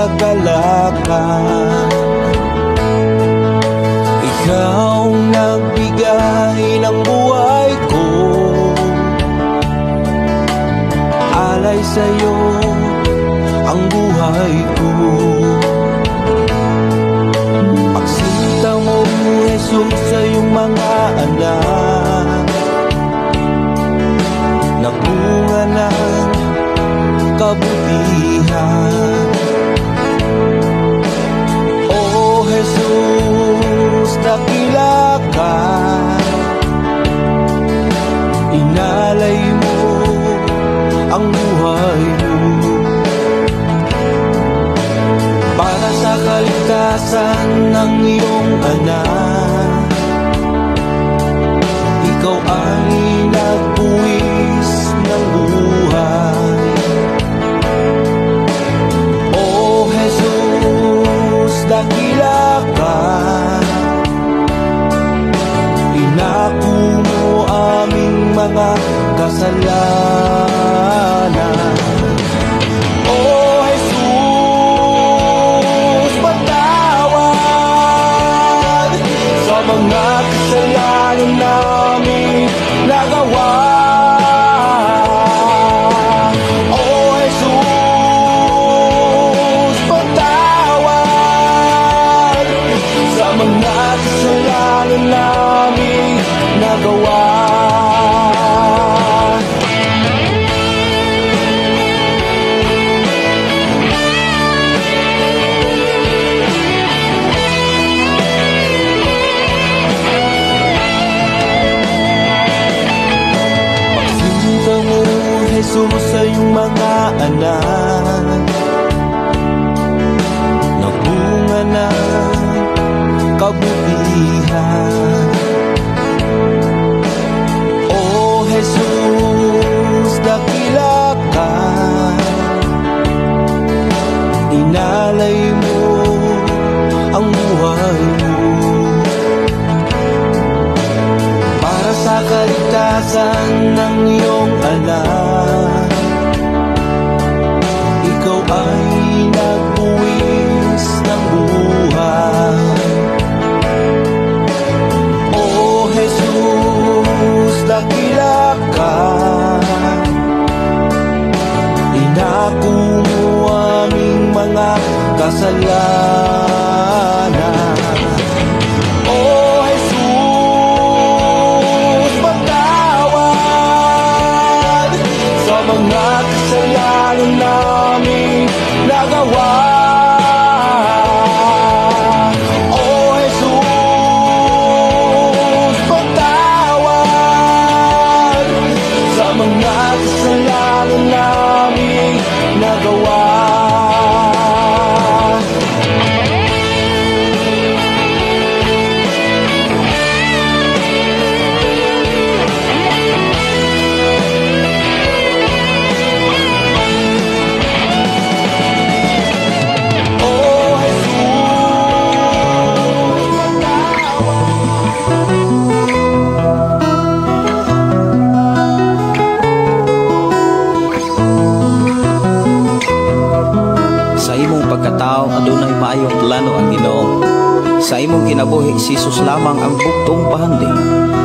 kagalakan. Ikaw nagbigay ng buhay ko, alay sa'yo ang buhay ko. Pagsinta mo, Jesus, sa iyong mga anak, nagbunga ng kabutihan. Oh Jesus, dakila ka, inalay mo ang buhay mo para sa kaligtasan ng iyong anak. Ikaw ay nagbuwis ng buhay. Oh Jesus, dakila ka, inako mo aming mga kasalanan. Oh Jesus, patawad sa mga kasalanan namin nagawa. Oh Jesus, patawad sa mga kasalanan namin nagawa. Jesus, sa iyong mga anak, nagbunga ng kabutihan. Oh Jesus, dakila ka, inalay mo ang buhay mo para sa kaligtasan ng iyong anak. Ikaw ay nagbuwis ng buhay. Oh Jesus, dakila ka, inako mo aming mga kasalanan. Oh Jesus, patawad sa mga kasalanan namin nagawa. Oh Jesus, patawad sa mga kasalanan namin nagawa. Adunay maayong plano ang Ginoo. Sa imong kinabuhi si Jesus lamang ang bugtong pahandi.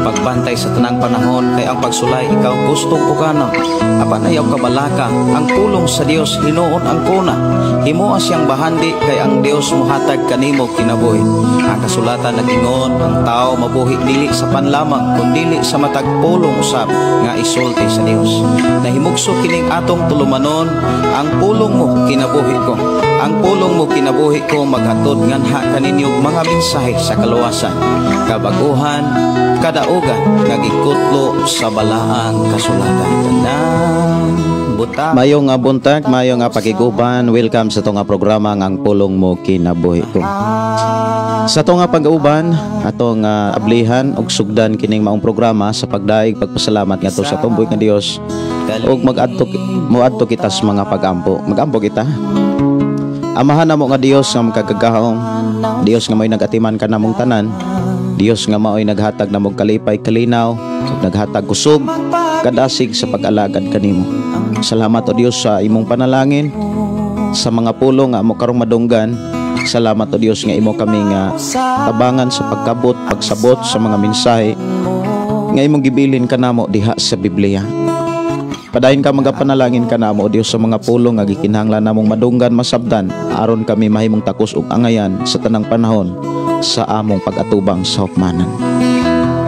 Pagbantay sa tanang panahon kay ang pagsulay ikaw gustong pukana. Apan ayaw kabalaka ang pulong sa Dios hinuon ang kuna. Himuha siyang bahandi kay ang Dios mohatag kanimo kinabuhi. Ang kasulatan nagingon ang tao mabuhi dili sa panlamang kundi sa matag pulong usab nga isulti sa Dios. Nahimugso kining atong tulumanon ang pulong mo kinabuhi ko. Ang pulong mo kinabuhi ko maghatod nganha kaninyong mga mensahe sa kaluwasan, kabaguhan, kadaugan nga gikutlo sa balaang kasulatan. Mayo nga buntag, mayo nga pakiguban. Welcome sa itong programa ang pulong mo kinabuhi ko. Sa itong pag-uban, atong ablihan og sugdan kining maong programa sa pagdaig pagpasalamat nga to sa tumboy nga Dios og moadto kita sa mga pagampo. Magampo kita. Amahan namo nga Dios nga magkagagahong, Dios nga may nagatiman ka namong tanan, Dios nga mao'y naghatag namong kalipay kalinaw, naghatag kusog kadasig sa pag-alagad kanimo. Salamat o Dios sa imong panalangin. sa mga pulong nga amo karong madunggan. Salamat o Dios nga imo kami nga tabangan sa pagkabot, pagsabot sa mga mensahe nga imong gibilin kanamo diha sa Biblia. Padayon ka magapanalangin kanamo o Dios sa mga pulong nga gikinahanglan namong madunggan masabdan aron kami mahimong takos ug angayan sa tanang panahon sa among pag-atubang sa hukmanan.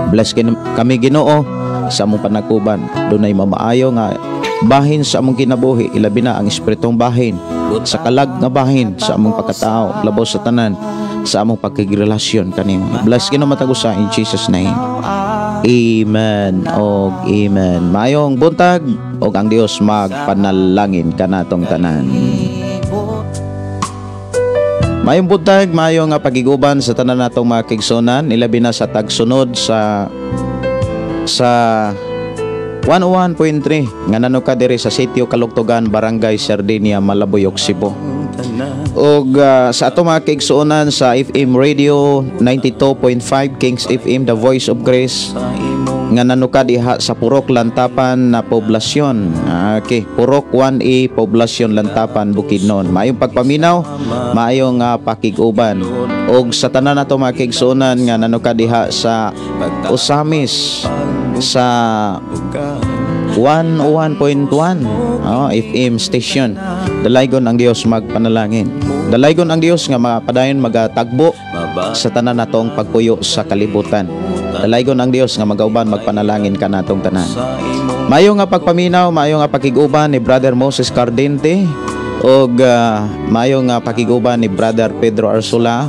Bless kami Ginoo sa among panagkuban. Dunay mamaayo nga bahin sa among kinabuhi, ilabi na ang espiritong bahin sa kalag nga bahin sa among pagkatao, labaw sa tanan sa among pagkigrelasyon kanimo. Bless Ginoo matagusa in Jesus name. Amen og amen. Mayong buntag og ang Dios magpanalangin kanatong tanan. Mayong buntag, mayong pagiguban sa tanan natong mga kigsunan, ilabi na sa tagsunod sa 101.3 nga nanuka diri sa Sitio Kalugtugan, Barangay Sardinia, Malabuyok, Cebu. Og sa ato mga kaigsuonan sa FM Radio 92.5 Kings FM, The Voice of Grace, nga nanuka diha sa Purok Lantapan na poblasyon. Okay, Purok 1A poblasyon Lantapan, Bukidnon. Maayong pagpaminaw, maayong pakiguban. Og sa tanan nato mga kaigsuonan nga nanuka diha sa Usamis sa 101.1 FM station. Dalaygon ang Dios magpanalangin. Dalaygon ang Dios nga mapadayon magatagbo sa tanan natong pagpuyo sa kalibutan. Dalaygon ang Dios nga magauban magpanalangin kanatong tanan. Mayo nga pagpaminaw, mayo nga pakiguban ni Brother Moses Cardente og mayo nga pakiguban ni Brother Pedro Arsula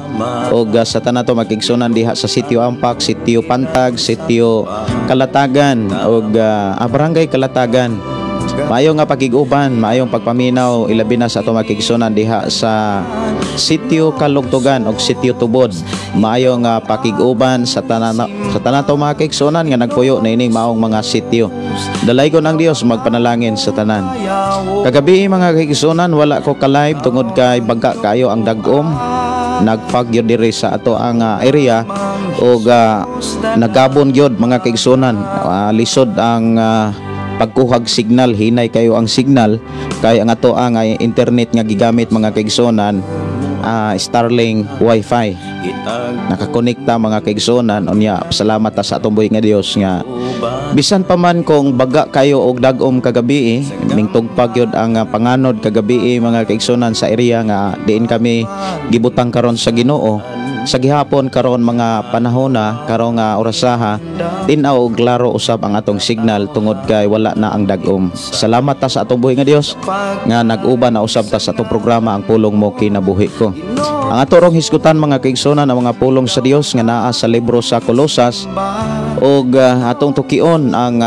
og sa tanan to makigsunan diha sa Sitio Ampak, Sitio Pantag, Sitio Kalatagan og Barangay Kalatagan. Mayo nga pakiguban, mayong pagpaminaw ilabi na sa ato makigsunan diha sa Sitio Kalugtugan og Sitio Tubod. Mayo nga pakiguban sa tanan to makigsunan nga nagpuyo na ining maong mga sitio. Dalaygon ang Dios magpanalangin sa tanan. Kagabi mga kigsunan wala ko ka-live tungod kay bagka kayo ang dagom. Nagpagyo diri sa ato ang area og nagabon gyud mga kigsunan. Lisod ang pagkuhag signal, hinay kayo ang signal kay ang ato ang internet nga gigamit mga kaigsonan Starlink Wi-Fi. Nakakonekta mga kaigsonan unya. Salamat ta sa atong buhi nga Dios nga bisan pa man kung baga kayo og dagom kagabi ning tugpag yun ang panganod kagabi mga kaigsonan sa area nga diin kami gibutang karon sa Ginoo. Sa gihapon karon mga panahon na karong orasaha tinaw og klaro usab ang atong signal tungod kay wala na ang dagom. Salamat ta sa atong buhi nga Dios nga nag-uban na usab ta sa atong programa ang pulong mo kinabuhi ko. Ang ato rong hisgutan mga kaigsonan ang mga pulong sa Dios nga naa sa libro sa Kolosas og atong tukion ang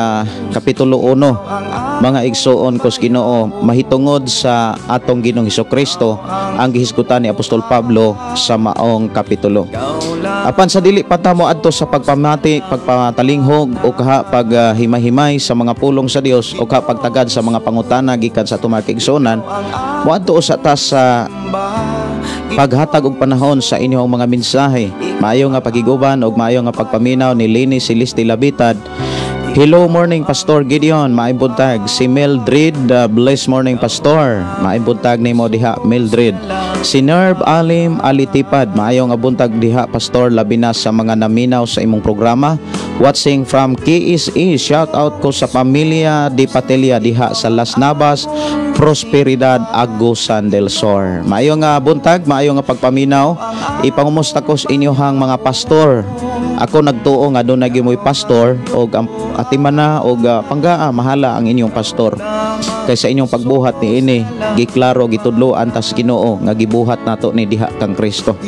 kapitulo 1. Mga igsoon kos Ginoo mahitungod sa atong Ginoong Hesukristo ang gihisgutan ni Apostol Pablo sa maong kapitulo. Apan sa dili pa ta moadto sa pagpamati, pagpatalinghog o kaha paghimay-himay sa mga pulong sa Dios o kaha pagtagad sa mga pangutana gikan sa atong mga kaigsuonan, moadto sa ta sa paghatag og panahon sa inyong mga mensahe. Maayo nga pagiguban og maayo nga pagpaminaw ni Lini Celeste Labitad. Hello morning Pastor Gideon, maayong buntag. Si Mildred, bless morning Pastor. Maayong buntag nimo diha Mildred. Si Nerv Alim Alitipad, maayong buntag diha Pastor, labi na sa mga naminaw sa imong programa. Watching from KSE, shout out ko sa pamilya Di Patelia diha sa Las Navas, Prosperidad, Agusan del Sur. Maayong buntag, maayong pagpaminaw. Ipangumusta ko sa inyohang mga pastor. Ako nagtuo nga doon nagimoy pastor og atimana og panggaa mahala ang inyong pastor. Kay sa inyong pagbuhat ni ini giklaro gitudloan tas Ginoo nga gibuhat nato ni diha kang Kristo.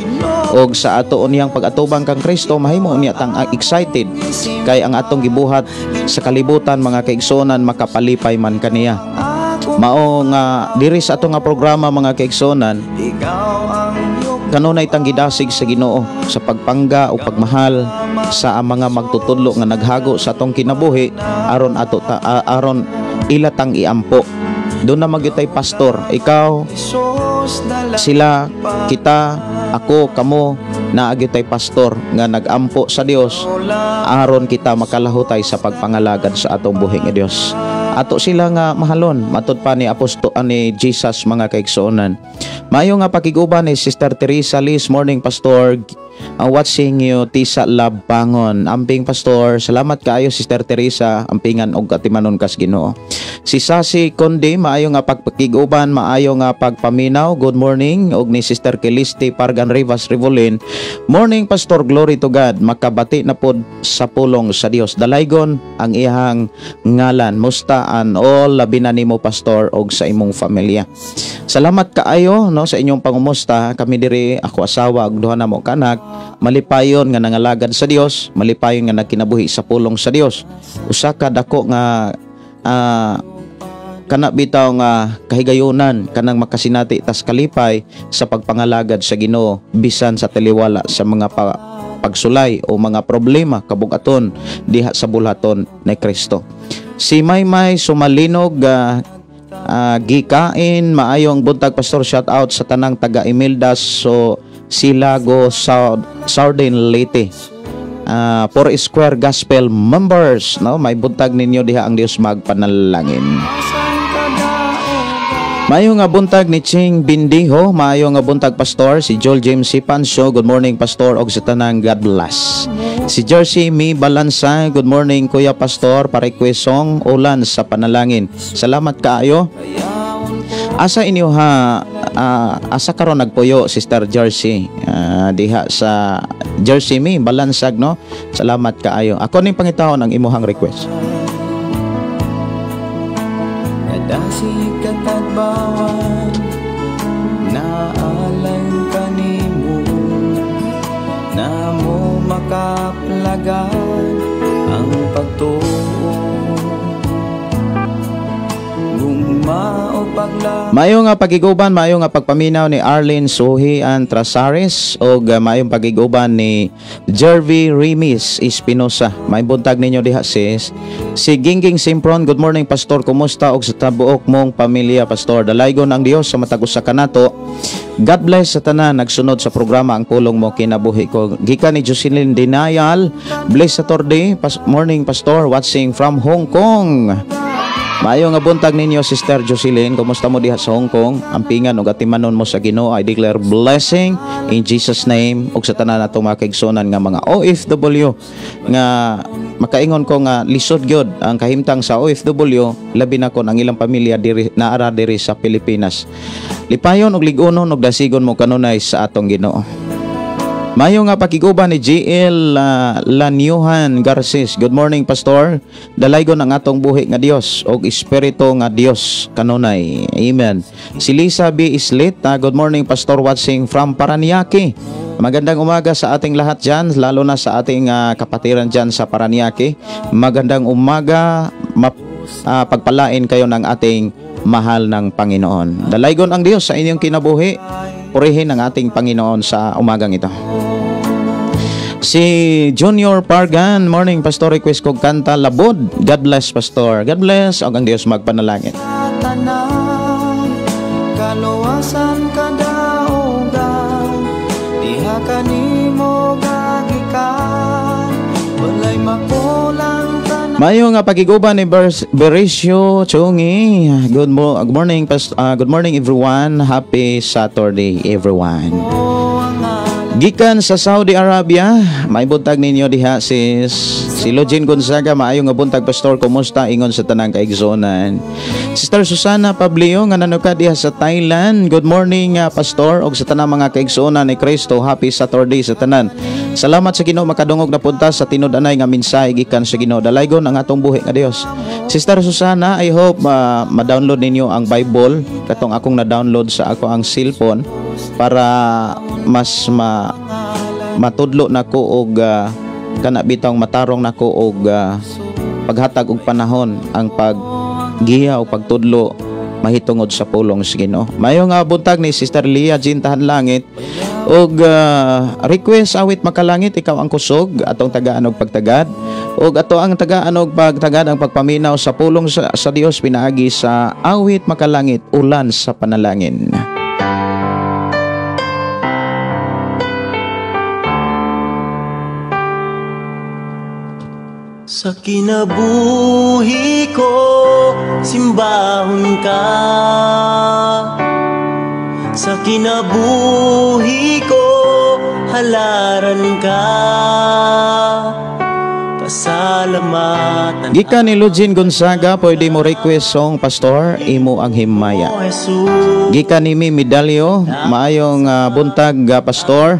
Og sa ato unyang pag-atubang kang Kristo mahimo niya tang excited kay ang atong gibuhat sa kalibutan mga kaigsonan makapalipay man kaniya. Mao nga diri sa ato nga programa mga kaigsonan kanunay tang gidasig sa Ginoo sa pagpangga o pagmahal sa mga magtutudlo nga naghago sa atong kinabuhi aron ato aron ilatang iampo. Doon na magyutay pastor, ikaw, sila, kita, ako, kamo, naagyutay pastor nga nagampo sa Dios aron kita makalahutay sa pagpangalagad sa atong buhi nga Dios. ato sila nga mahalon matud pa ni ni Jesus mga kaigsuonan. Maayo nga pakiguban ni Sister Teresa Liz, morning pastor. Watching you Tisa Lab Pangon. Amping pastor, salamat kaayo Sister Teresa, ampingan og katimanon kas Ginoo. Si Sasi Konde, maayo nga pagpakiguban, maayo nga pagpaminaw. Good morning. Og ni Sister Kelisti Pargan Rivas Rivolin, morning pastor, glory to God. Makabati na pod sa pulong sa Dios. Dalaygon ang iyang ngalan. Musta an all labi na nimo pastor og sa imong pamilya. Salamat kaayo no sa inyong pangumusta. Kami diri ako asawa ug duha na mo kanak, malipayon nga nangalagad sa Dios, malipayon nga nagkinabuhi sa pulong sa Dios. Usa ka dako nga kana bitaw nga kahigayunan kanang makasinati tas kalipay sa pagpangalagad sa Ginoo bisan sa taliwala sa mga pagsulay o mga problema kabugaton diha sa bulhaton ni Kristo. Si Maymay Sumalinog, gikain maayong buntag pastor, shout out sa tanang taga Imeldas so Silago Sardin Leyte. 4 Square Gospel members no, may buntag ninyo diha ang Dios magpanalangin. Maayo nga buntag ni Ching Bindiho, maayo nga buntag pastor si Joel James Sipanso, good morning pastor og sa tanang God bless. Si Jersey Mi Balansa, good morning kuya pastor, pa-request song ulan sa panalangin. Salamat kaayo. Asa inyo ha, asa karon nagpuyo Sister Jersey, diha sa Jersey Mi Balansag no. Salamat kaayo. Ako ning pangitahon ang imuhang request. Nadasi katagbawan naalang kanimo na mo makaplagan ang pagtuo gugma o pagla. Mayo nga pagiguban, mayo nga pagpaminaw ni Arlene Suhian Trasares o mayong pagiguban ni Jervy Rimis Espinosa. May buntag ninyo diha sis. Si Gingging Simpron, good morning pastor, kumusta og sa tabuok mong pamilya pastor? Dalaygon ang Dios sa matag usa kanato. God bless sa tanan nagsunod sa programa ang pulong mo kinabuhi ko. Gikan ni Jocelyn Dinayal, bless Saturday, morning pastor, watching from Hong Kong. Maayo nga buntag ninyo Sister Jocelyn, kumusta mo diha sa Hong Kong? Ampingan ug atimanon mo sa Ginoo. I declare blessing in Jesus name ug sa tanan natong mga kaigsuonan nga mga OFW nga makaingon ko nga lisod gyud ang kahimtang sa OFW, labi na kon ang ilang pamilya diri naara diri sa Pilipinas. Lipayon ug lig-unon ug dasigon mo kanunay sa atong Ginoo. Mayo nga pakiguban ni GL Lanyuhan Garces. Good morning pastor. Dalaygon ang atong buhi nga Dios og espiritu nga Dios kanunay. Amen. Si Lisa B. Islit, good morning pastor, watching from Paranaque. Magandang umaga sa ating lahat dyan, lalo na sa ating kapatiran dyan sa Paranaque. Magandang umaga, pagpalain kayo ng ating mahal ng Panginoon. Dalaygon ang Dios sa inyong kinabuhi. Purihin ang ating Panginoon sa umagang ito. Si Junior Pargan, morning pastor, request ko kanta Labod. God bless pastor. God bless og ang Dios magpanalangin. Kaluwasan kadaogan diha kanimo gagikan walay makulang tanan. Mayo nga pagiguban ni Berisio Chungi. Good morning good morning everyone. Happy Saturday everyone. Gikan sa Saudi Arabia, may buntag ninyo diha si Login Gonzaga, maayo nga buntag pastor, kumusta ingon sa tanang kaigsuonan. Sister Susana Pablio nga nanuka diha sa Thailand, good morning pastor og sa tanang mga kaigsuonan ni Kristo, happy Saturday sa tanan. Salamat sa Ginoo makadungog na punta sa tinud-anay nga mensahe gikan sa Ginoo. Dalaygon ang atong buhi nga Dios. Sister Susana, I hope ma-download ninyo ang Bible katong akong na-download sa ako ang cellphone para mas matudlo nako og kana bitong matarong nako og paghatag og panahon ang paggiya o pagtudlo mahitungod sa pulong sa Ginoo. Mayo nga buntag ni Sister Lia Jean Tahan Langit og request awit makalangit ikaw ang kusog atong tagaan og pagtagad og ato ang tagaan og pagtagad ang pagpaminaw sa pulong sa Dios pinaagi sa awit makalangit ulan sa panalangin. Sa kinabuhi ko, simbahon ka. Sa kinabuhi ko, halaran ka. Pasalamatan Gikan ni Lugin Gonzaga, pwede mo request song, Pastor, imo ang himaya. mo, Jesus. Gikan ni Mi Medalyo, maayong buntag, Pastor.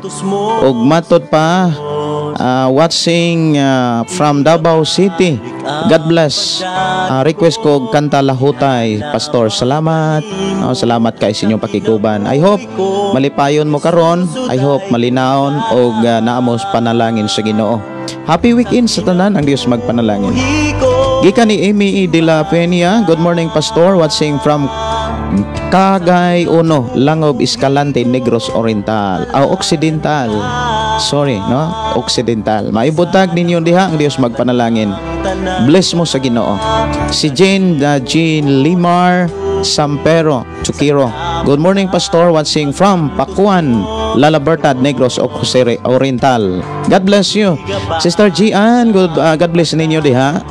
Ug matod pa, watching from Davao City. God bless. Request ko kanta Lahutay, Pastor. Salamat. Salamat kay sa inyong pakiguban. I hope malipayon mo karon. I hope malinawon og naamos panalangin sa Ginoo. Happy weekend sa tanan, ang Dios magpanalangin. Gikan ni Amy de la Peña. Good morning, Pastor. Watching from Cagay Uno, Langob, Escalante, Negros Oriental. Occidental. Sorry, no? Occidental. Maibutag ninyo diha, ang Dios magpanalangin. Bless mo sa Ginoo. Si Jane Limar Sampero, Chukiro. Good morning, Pastor. Watching from Pakuan, La Libertad, Negros Oriental. God bless you. Sister Gian, God bless ninyo diha.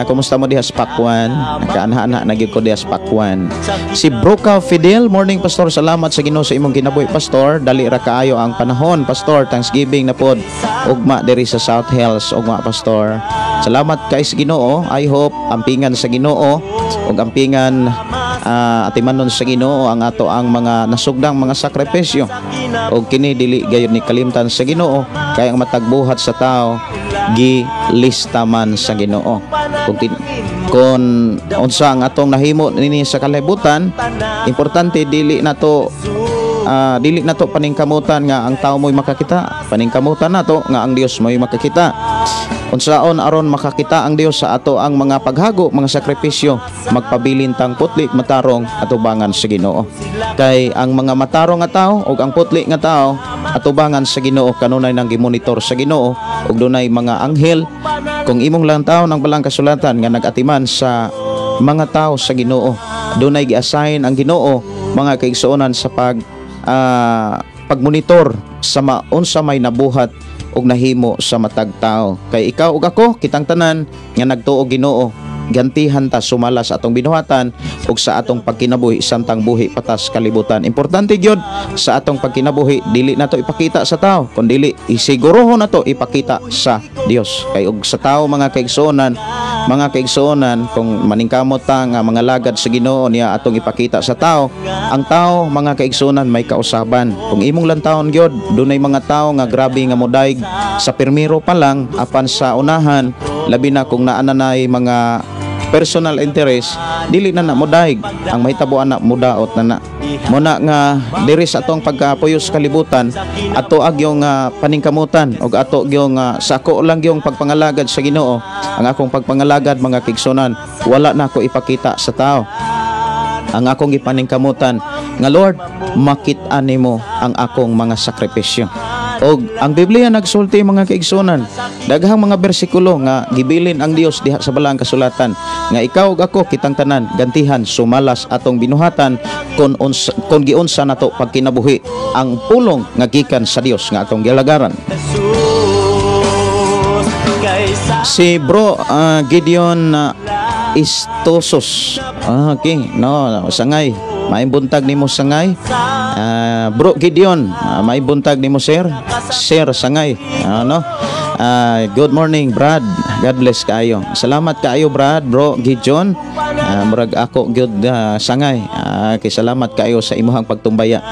Kumusta mo diha sa Pakuan? Nakaanha-anha na gyud ko diha sa Pakuan. Si Broca Fidel, morning, Pastor. Salamat sa Ginoo sa imong kinabuhi, Pastor. Dali ra kaayo ang panahon, Pastor. Thanksgiving na pod ugma diri sa South Hills, ugma, Pastor. Salamat kay sa Ginoo. I hope ampingan sa Ginoo ug ampingan atimanon sa Ginoo ang ato ang mga nasugdang mga sakripisyo ug kini dili gayud ni kalimtan sa Ginoo kay ang matagbuhat sa tao gilista man sa Ginoo. Kung unsa ang atong nahimo nini sa kalibutan, importante dili nato paningkamutan nga ang tao mo'y makakita. Paningkamutan nato nga ang Dios mo'y makakita. Unsaon aron makakita ang Dios sa ato ang mga paghago, mga sakripisyo, magpabilintang putli matarong atubangan sa Ginoo. Kay ang mga matarong nga tao ug ang putli nga tao atubangan sa Ginoo kanunay nang gimonitor sa Ginoo ug dunay mga anghel. Kung imong lang tao ng balang kasulatan nga nagatiman sa mga tao sa Ginoo, dunay gi-assign ang Ginoo mga kaigsuonan sa pagmonitor sa unsa may nabuhat og nahimo sa matag tao. Kay ikaw ug ako, kitang tanan nga nagtuo Ginoo, gantihan ta sumalas atong binuhatan ug sa atong pagkinabuhi samtang buhi patas kalibutan. Importante gyud sa atong pagkinabuhi dili nato ipakita sa tao, kundi isigurohon nato ipakita sa Dios. Kay ug sa tao mga kaigsuonan kung maningkamot ta nga mga lagad sa Ginoo niya atong ipakita sa tao, ang tao mga kaigsuonan may kausaban. Kung imong lantawon gyud dunay mga tao nga grabe nga modaig sa permiro pa lang apan sa unahan, labi na kung naananay mga personal interest, dili na modaig ang mahitabuan na mudaot na muna nga diri sa atong pagkapuyos kalibutan ato agyong paningkamutan og ato gyong sako lang gyong pagpangalagad sa Ginoo. Ang akong pagpangalagad mga kigsunan wala na ko ipakita sa tao. Ang akong ipaningkamutan nga Lord, makit-an nimo ang akong mga sakripisyo. Og ang Biblia nagsulti mga kaigsunan, daghang mga bersikulo nga gibilin ang Dios diha sa balang kasulatan nga ikaw ug ako kitang tanan gantihan sumalas atong binuhatan kung giunsa nato pagkinabuhi ang pulong nga gikan sa Dios nga atong gilagaran. Si Bro Gideon Istosos. Okay, no, sangay. May buntag nimo sangay. Bro Gideon, may buntag nimo sir. Sir sangay. Good morning Brad. God bless kayo. Salamat kayo Brad, Bro Gideon. Murag ako gyud sangay. Kay salamat kayo sa imuhang pagtumbaya.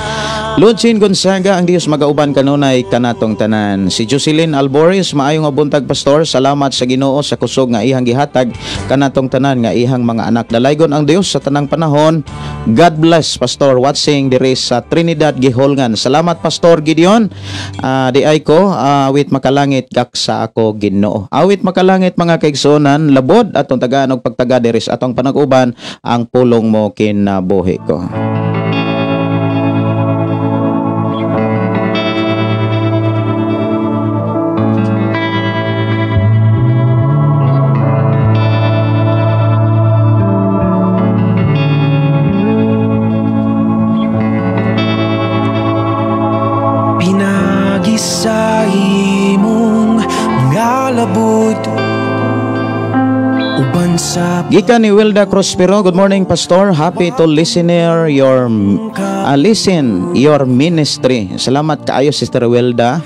Lugin Gonzaga, ang Dios magauban kanunay kanatong tanan. Si Jocelyn Alboris, maayong buntag Pastor. Salamat sa Ginoo sa kusog nga ihang gihatag kanatong tanan nga ihang mga anak. Dalaygon ang Dios sa tanang panahon. God bless Pastor. Watching diri sa Trinidad Giholngan. Salamat Pastor Gideon. Di ay ko awit makalangit kak sa ako Ginoo. Awit makalangit mga kaigsuonan, labod atong tagaan og pagtaga diri sa atong panag-uban ang pulong mo kinabuhi ko. Sa imong mga labod Gikan ni Wilda Prospero, good morning Pastor. Happy to listener your listen your ministry. Salamat kaayo Sister Wilda.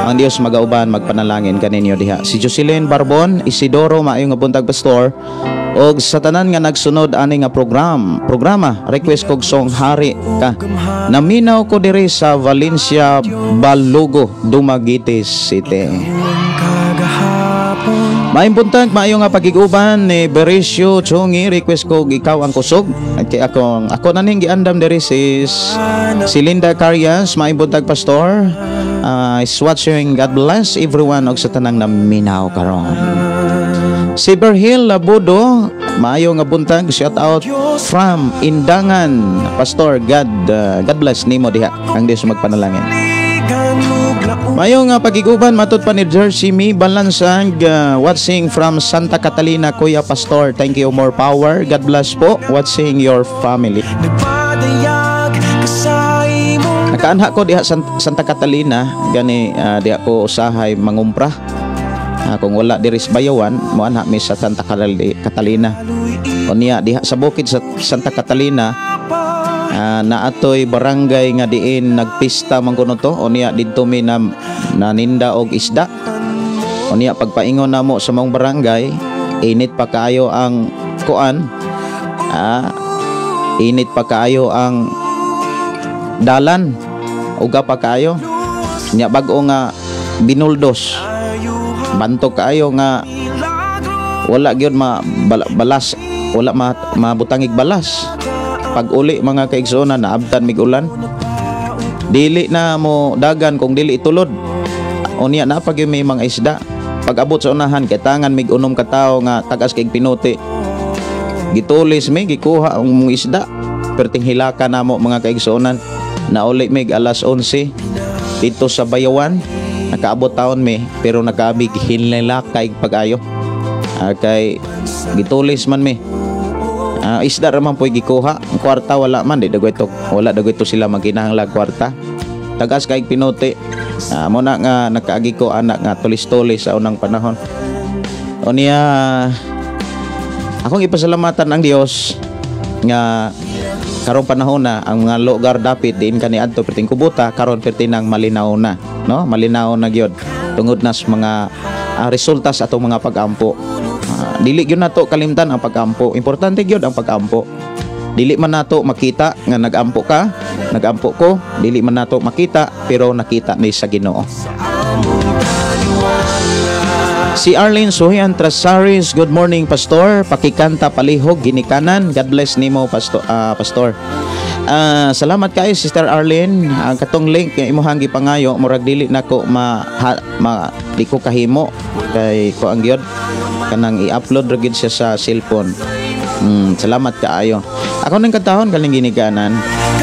Ang Dios magauban magpanalangin kaninyo diha. Si Jocelyn Barbon, Isidoro maayo nga buntag Pastor. Og sa tanan nga nagsunod ani nga programa request kog song Hari ka. Naminaw ko diri sa Valencia, Balugo, Dumaguete City. Maimbuntag maayo nga pagiguban ni Beresio Chongi, request ko ikaw ang kusog. At kay ako naning giandam diri si Linda Carias. Maimbuntag Pastor. Is watching, God bless everyone og sa tanang naminaw karon. Si Berhil Labudo, maayo nga buntag, shout out from Indangan. Pastor, God bless nimo diha. Ang Dios magpanalangin. Mayo nga pagiguban matud pa ni Jersey Mi Balansang, watching from Santa Catalina, Kuya Pastor. Thank you, more power. God bless po, watching your family. Nakaanha ko diha Santa Catalina, gani diha ko usahay mangumpra. Kung wala diri sa Bayawan, mo anha mi sa Santa Catalina. Unya diha sa bukid sa Santa Catalina, na atoy barangay nga diin nagpista man kuno to. Unya didto mi na naninda og isda. Unya pagpaingon namo sa mong barangay, init pa kaayo ang kuan. Init pa kaayo ang dalan. Uga pa kaayo. Nya bag-o nga binuldos. Bantok kaayo nga wala gyud balas, wala mabutangig balas. Pag uli mga kaigsoona naabtan mig ulan, dili na mo dagan kung dili itulod. Unya na pag may mga isda, pag abot sa unahan kay tangan mig unom ka tawo nga tagas kay pinuti, gitulis mi gikuha ang mga isda, perting hilaka namo mga kaigsoonan. Nauli mig alas 11 dito sa Bayawan. Nakaabot taon mi pero nakaabig hinlilakay pag-ayo. Kay gitulis man mi. Isda ra man po'y gikuha. Ang kwarta wala man, wala dagoy to sila magkinahanglan kwarta. Tagas kay pinuti. Mo na nga nakaagi ko anak nga tulis-tulis sa unang panahon. Unya akong ipasalamatan ang Dios nga karong panahon na ang mga lugar dapit diin kaniadto perting kubuta karon perting nang malinaw na, no? Malinaw na gyud tungod nas mga resulta sa atong mga pag-ampo. Dili gyud nato kalimtan ang pag-ampo. Importante gyud ang pag-ampo. Dili man nato makita nga nag-ampo ka, nag-ampo ko, dili man nato makita pero nakita ni sa Ginoo. Si Arlene Suhian Trasaris, good morning Pastor. Pakikanta palihog ginikanan. God bless nimo Pastor. Salamat kay Sister Arlene. Ang katong link nga imuhang gipangayo murag dili nako di ko kahimo kay ko ang gyud kanang i-upload ra gyud siya sa cellphone. Salamat kaayo. Ako nang katahon kaning ginikanan.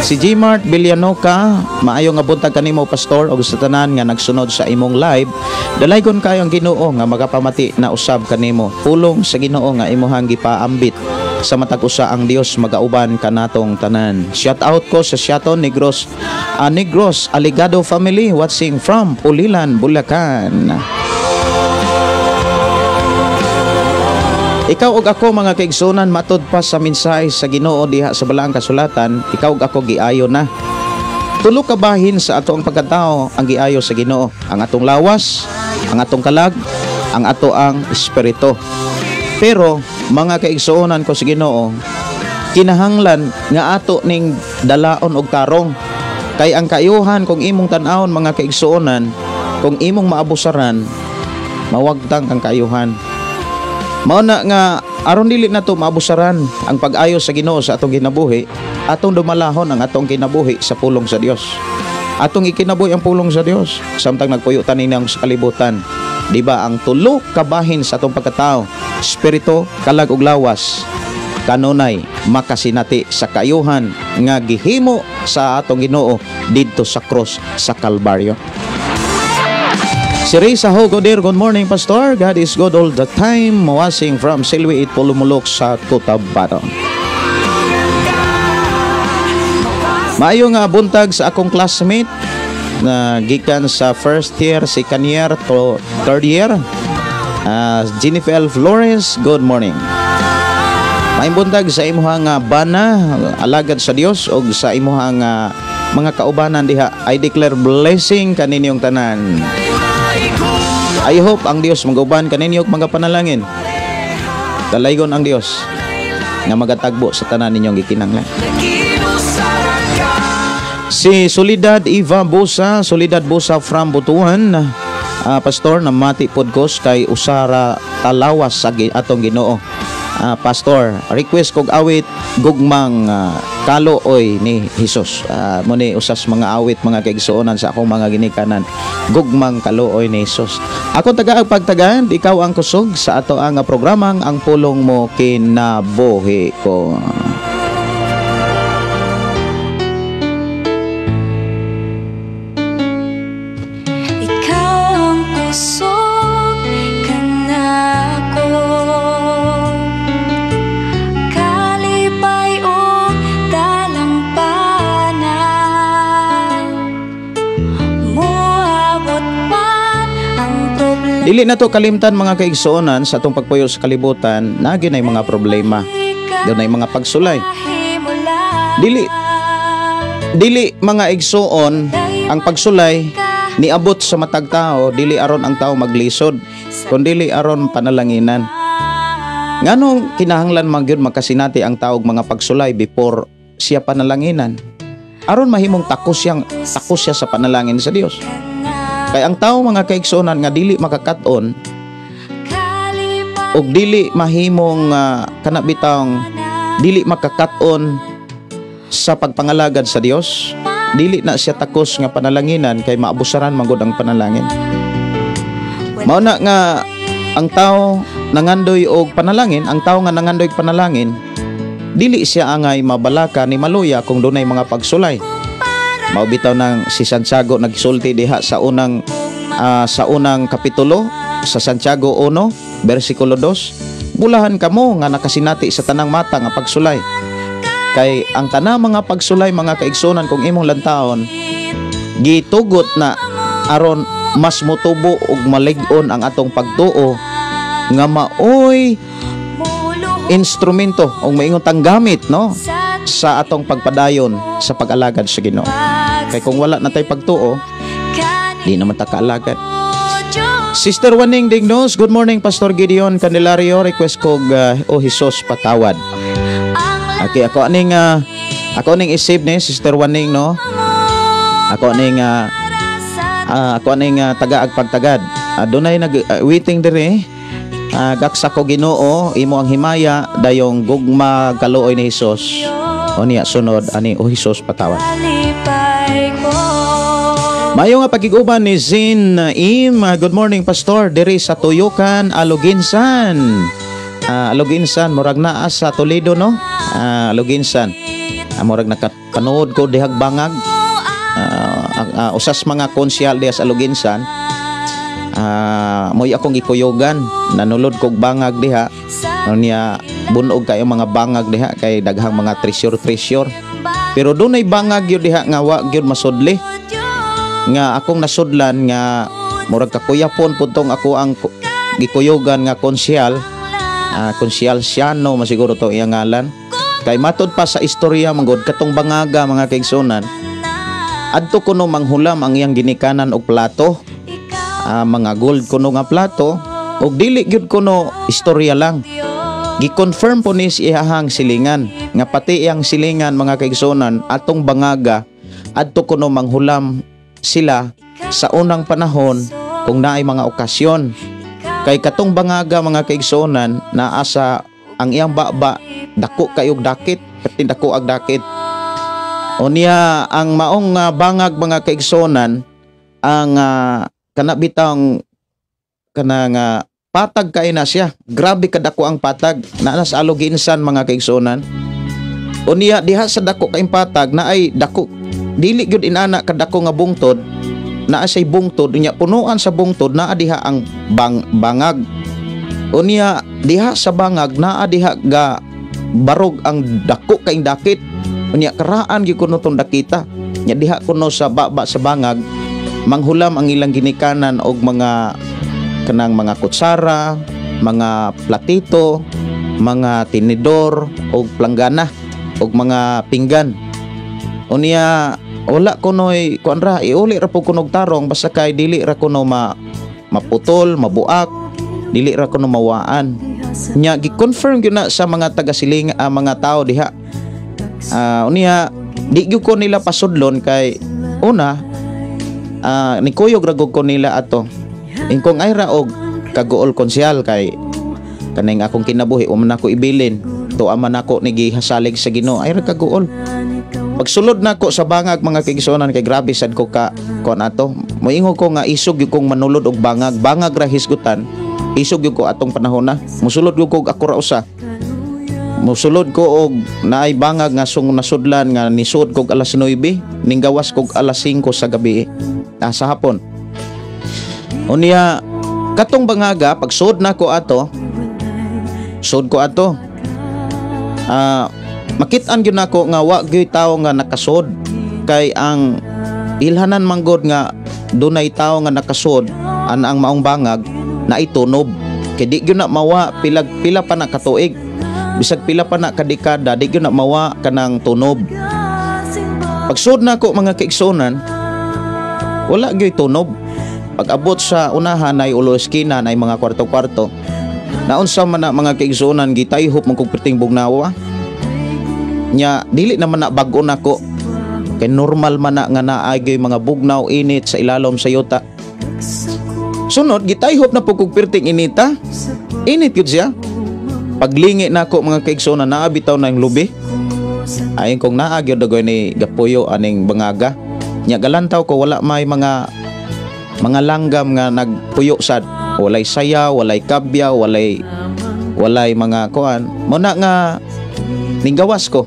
Si Gmart Villanoca, maayo nga buntag kanimo Pastor og sa tanan nga nagsunod sa imong live. Dalaygon kayo ang Ginoo nga magapamati na usab kanimo. Pulong sa Ginoo nga imuhang gipaambit sa matag usa ang Dios magauban kanatong tanan. Shout out ko sa Siaton Negros Aligado family watching from Pulilan, Bulacan. Ikaw og ako mga kaigsunan matud pa sa mensahe sa Ginoo diha sa balaang kasulatan, ikaw og ako giayo na. Tulo ka bahin sa ato ang pagkatao ang giayo sa Ginoo, ang atong lawas, ang atong kalag, ang ato ang espiritu. Pero mga kaigsuonan ko sa Ginoo, kinahanglan nga ato ning dalaon og tarong. Kay ang kaayuhan kung imong tan-awon mga kaigsuonan, kung imong maabusaran, mawagtang ang kaayuhan. Mao na nga aron dili nato maabusaran ang pag-ayo sa Ginoo sa atong kinabuhi, atong dumalahon ang atong kinabuhi sa pulong sa Dios. Atong ikinabuhi ang pulong sa Dios samtang nagpuyo taninang sa kalibutan. Di ba ang tulo kabahin sa atong pagkatao, espiritu, kalag ug lawas, kanunay makasinati sa kaayuhan nga gihimo sa atong Ginoo didto sa cross sa Kalbaryo. Si Risa Hogoder, good morning Pastor. God is good all the time. Mawasing from Silwi It Pulumulok sa Cotabato. Maayo nga buntag sa akong classmate na gikan sa first year, second year to third year. Jennifer Flores, good morning. Maimbuntag sa imuhang bana, alagad sa Dios o sa imuhang mga kaubanan diha. I declare blessing kaninyong tanan. I hope ang Dios mag-uban kaninyo og mga panalangin. Dalaygon ang Dios nga magatagbo sa tanan ninyong gikinahanglan. Si Soledad Eva Bosa, Soledad Bosa from Butuan, Pastor, namati podcast kay Usara Talawas sa atong Ginoo. Pastor, request kog awit gugmang kalooy ni Hesus. Mo ni usas mga awit mga kaigsuonan sa akong mga ginikanan. Gugmang kalooy ni Hesus. Ako tagaag pagtagaan, ikaw ang kusog sa ato ang programang ang pulong mo kinabuhi ko. Dili na to kalimtan mga kaigsuonan sa atong pagpuyo sa kalibutan, nagi nay mga problema. Dunay mga pagsulay. Dili mga igsuon ang pagsulay niabot sa matag tao, dili aron ang tao maglisod, kundi aron panalanginan. Nganong kinahanglan man gyud makasinati ang tao og mga pagsulay before siya panalanginan? Aron mahimong takos siya sa panalangin sa Dios. Kay ang tao mga kaigsuonan nga dili makakaton og dili mahimong kanabitang dili makakaton sa pagpangalagad sa Dios, dili na siya takos nga panalanginan kay maabusaran man gud ang panalangin. Mao na nga ang tao nangandoy og panalangin, ang tao nga nangandoy og panalangin, dili siya angay mabalaka ni maluya kung dunay mga pagsulay. Maubitaw ng si Santiago nagsulti diha sa unang kapitulo sa Santiago 1 bersikulo 2, bulahan kamo nga nakasinati sa tanang mata nga pagsulay. Kay ang tanang mga pagsulay mga kaigsunan kung imong lantaon gitugot na aron mas motubo ug malig-on ang atong pagtuo nga maoy instrumento o maingon tang gamit no sa atong pagpadayon sa pag-alagad sa Ginoo. Kay kung wala na tay pagtuo, di naman ta kaalagad. Sister Waning Dignos, good morning Pastor Gideon Candelario, request kog o Jesus patawad. Okay, ako aning isip ni Sister Waning no. Ako aning tagaag pagtagad. Dunay waiting dire. Gaksa ko Ginoo, imo ang himaya dayong gugma kaluoy ni Jesus. O niya sunod ani o Jesus patawad. Mayo nga pagiguban ni Zin Im. Good morning Pastor, diri sa Tuyokan, Aluginsan. Aluginsan murag naa sa Toledo no. Aluginsan. Murag nakapanood ko dihag bangag. Usas mga konsyal diha sa Aluginsan. Moy akong ikuyogan, nanulod kog bangag diha. Niya bunog kayo mga bangag diha kay daghang mga treasure. Pero dunay bangag gyud diha nga wa gyud masudli. Nga akong nasudlan nga murag kakuyapon pudtong ako ang gikuyogan nga konsyal. Konsyal Siano masiguro to iyang ngalan. Kay matud pa sa istorya manggod katong bangaga mga kaigsunan. Adto kuno manghulam ang iyang ginikanan og plato. Mga gold kuno nga plato og dili gyud kuno istorya lang. Gi-confirm po ni iyahang silingan nga pati iyang silingan mga kaigsunan atong bangaga adto kuno manghulam sila sa unang panahon kung naay mga okasyon. Kay katong bangaga mga kaigsunan naa sa ang iyang baba dako kayog dakit, pati dako ag dakit. Unya ang maong bangag mga kaigsunan ang kanabitang kanang patag kay na siya. Grabe kadako ang patag. Naa sa Aluginsan mga kaigsunan. Unya diha sa dako kay patag na ay dako. Dili gyud inana kadako nga bungtod. Naa say bungtod unya punuan sa bungtod naa diha ang bangag. Unya diha sa bangag naa diha ga barog ang dako kay dakit. Unya karaan gyud kuno tong dakita. Nya diha kuno sa baba sa bangag manghulam ang ilang ginikanan og mga kanang mga kutsara, mga platito, mga tinidor o planggana o mga pinggan. Unya wala kunoy kuan ra iuli ra pud kunog tarong basta kay dili ra kuno maputol, mabuak, dili ra kuno mawaan. Nya gi-confirm gyud na sa mga taga-siling mga tao diha. Unya di gyud ko nila pasudlon kay una nikuyog ra gud ko nila ato. Ingkong ayra og kaguol konsyal kay kaning akong kinabuhi man ako ibilin tuwa man ako ni gihasalig sa Ginoo ayra kaguol. Pagsulod nako sa bangag mga kaigsuonan kay grabe sad ko ka kon ato. Moingon ko nga isog gyud kong manulod og bangag ra hisgutan. Isog gyud ko atong panahon na. Mosulod gyud ko ako ra usa. Mosulod ko og naay bangag nga nasudlan nga nisud kog alas 9 ning gawas kog alas 5 sa gabi sa hapon. Unya katong bangaga pagsud nako ato sud ko ato. Makit-an gyud nako nga wa gyud tawo nga nakasod kay ang ilhanan manggod nga dunay tawo nga nakasod ang maong bangag na itunob kay di gyud na mawa pila pa na katuig bisag pila pa na kadekada di gyud na mawa kanang tunob. Pagsud nako mga kaigsuonan wala gyud tunob. Pag abot sa unahan ay ulo eskina na mga kwarto-kwarto naunsa man na mga kaigsuonan gitayhop man kog perting bugnawa. Nya dili naman na bag-o nako kay normal man na nga naay mga bugnaw init sa ilalom sa yuta. Sunod gitayhop na pug kog perting inita. Init gyud siya. Paglingi nako mga kaigsuonan naa bitaw na yung lubi. Ayon kong naa gyud dagoy ni gapuyo aning bangaga. Nya galantaw ko wala may mga langgam nga nagpuyo sad. Walay saya, walay kabya, walay mga kuan. Muna nga ninggawas ko.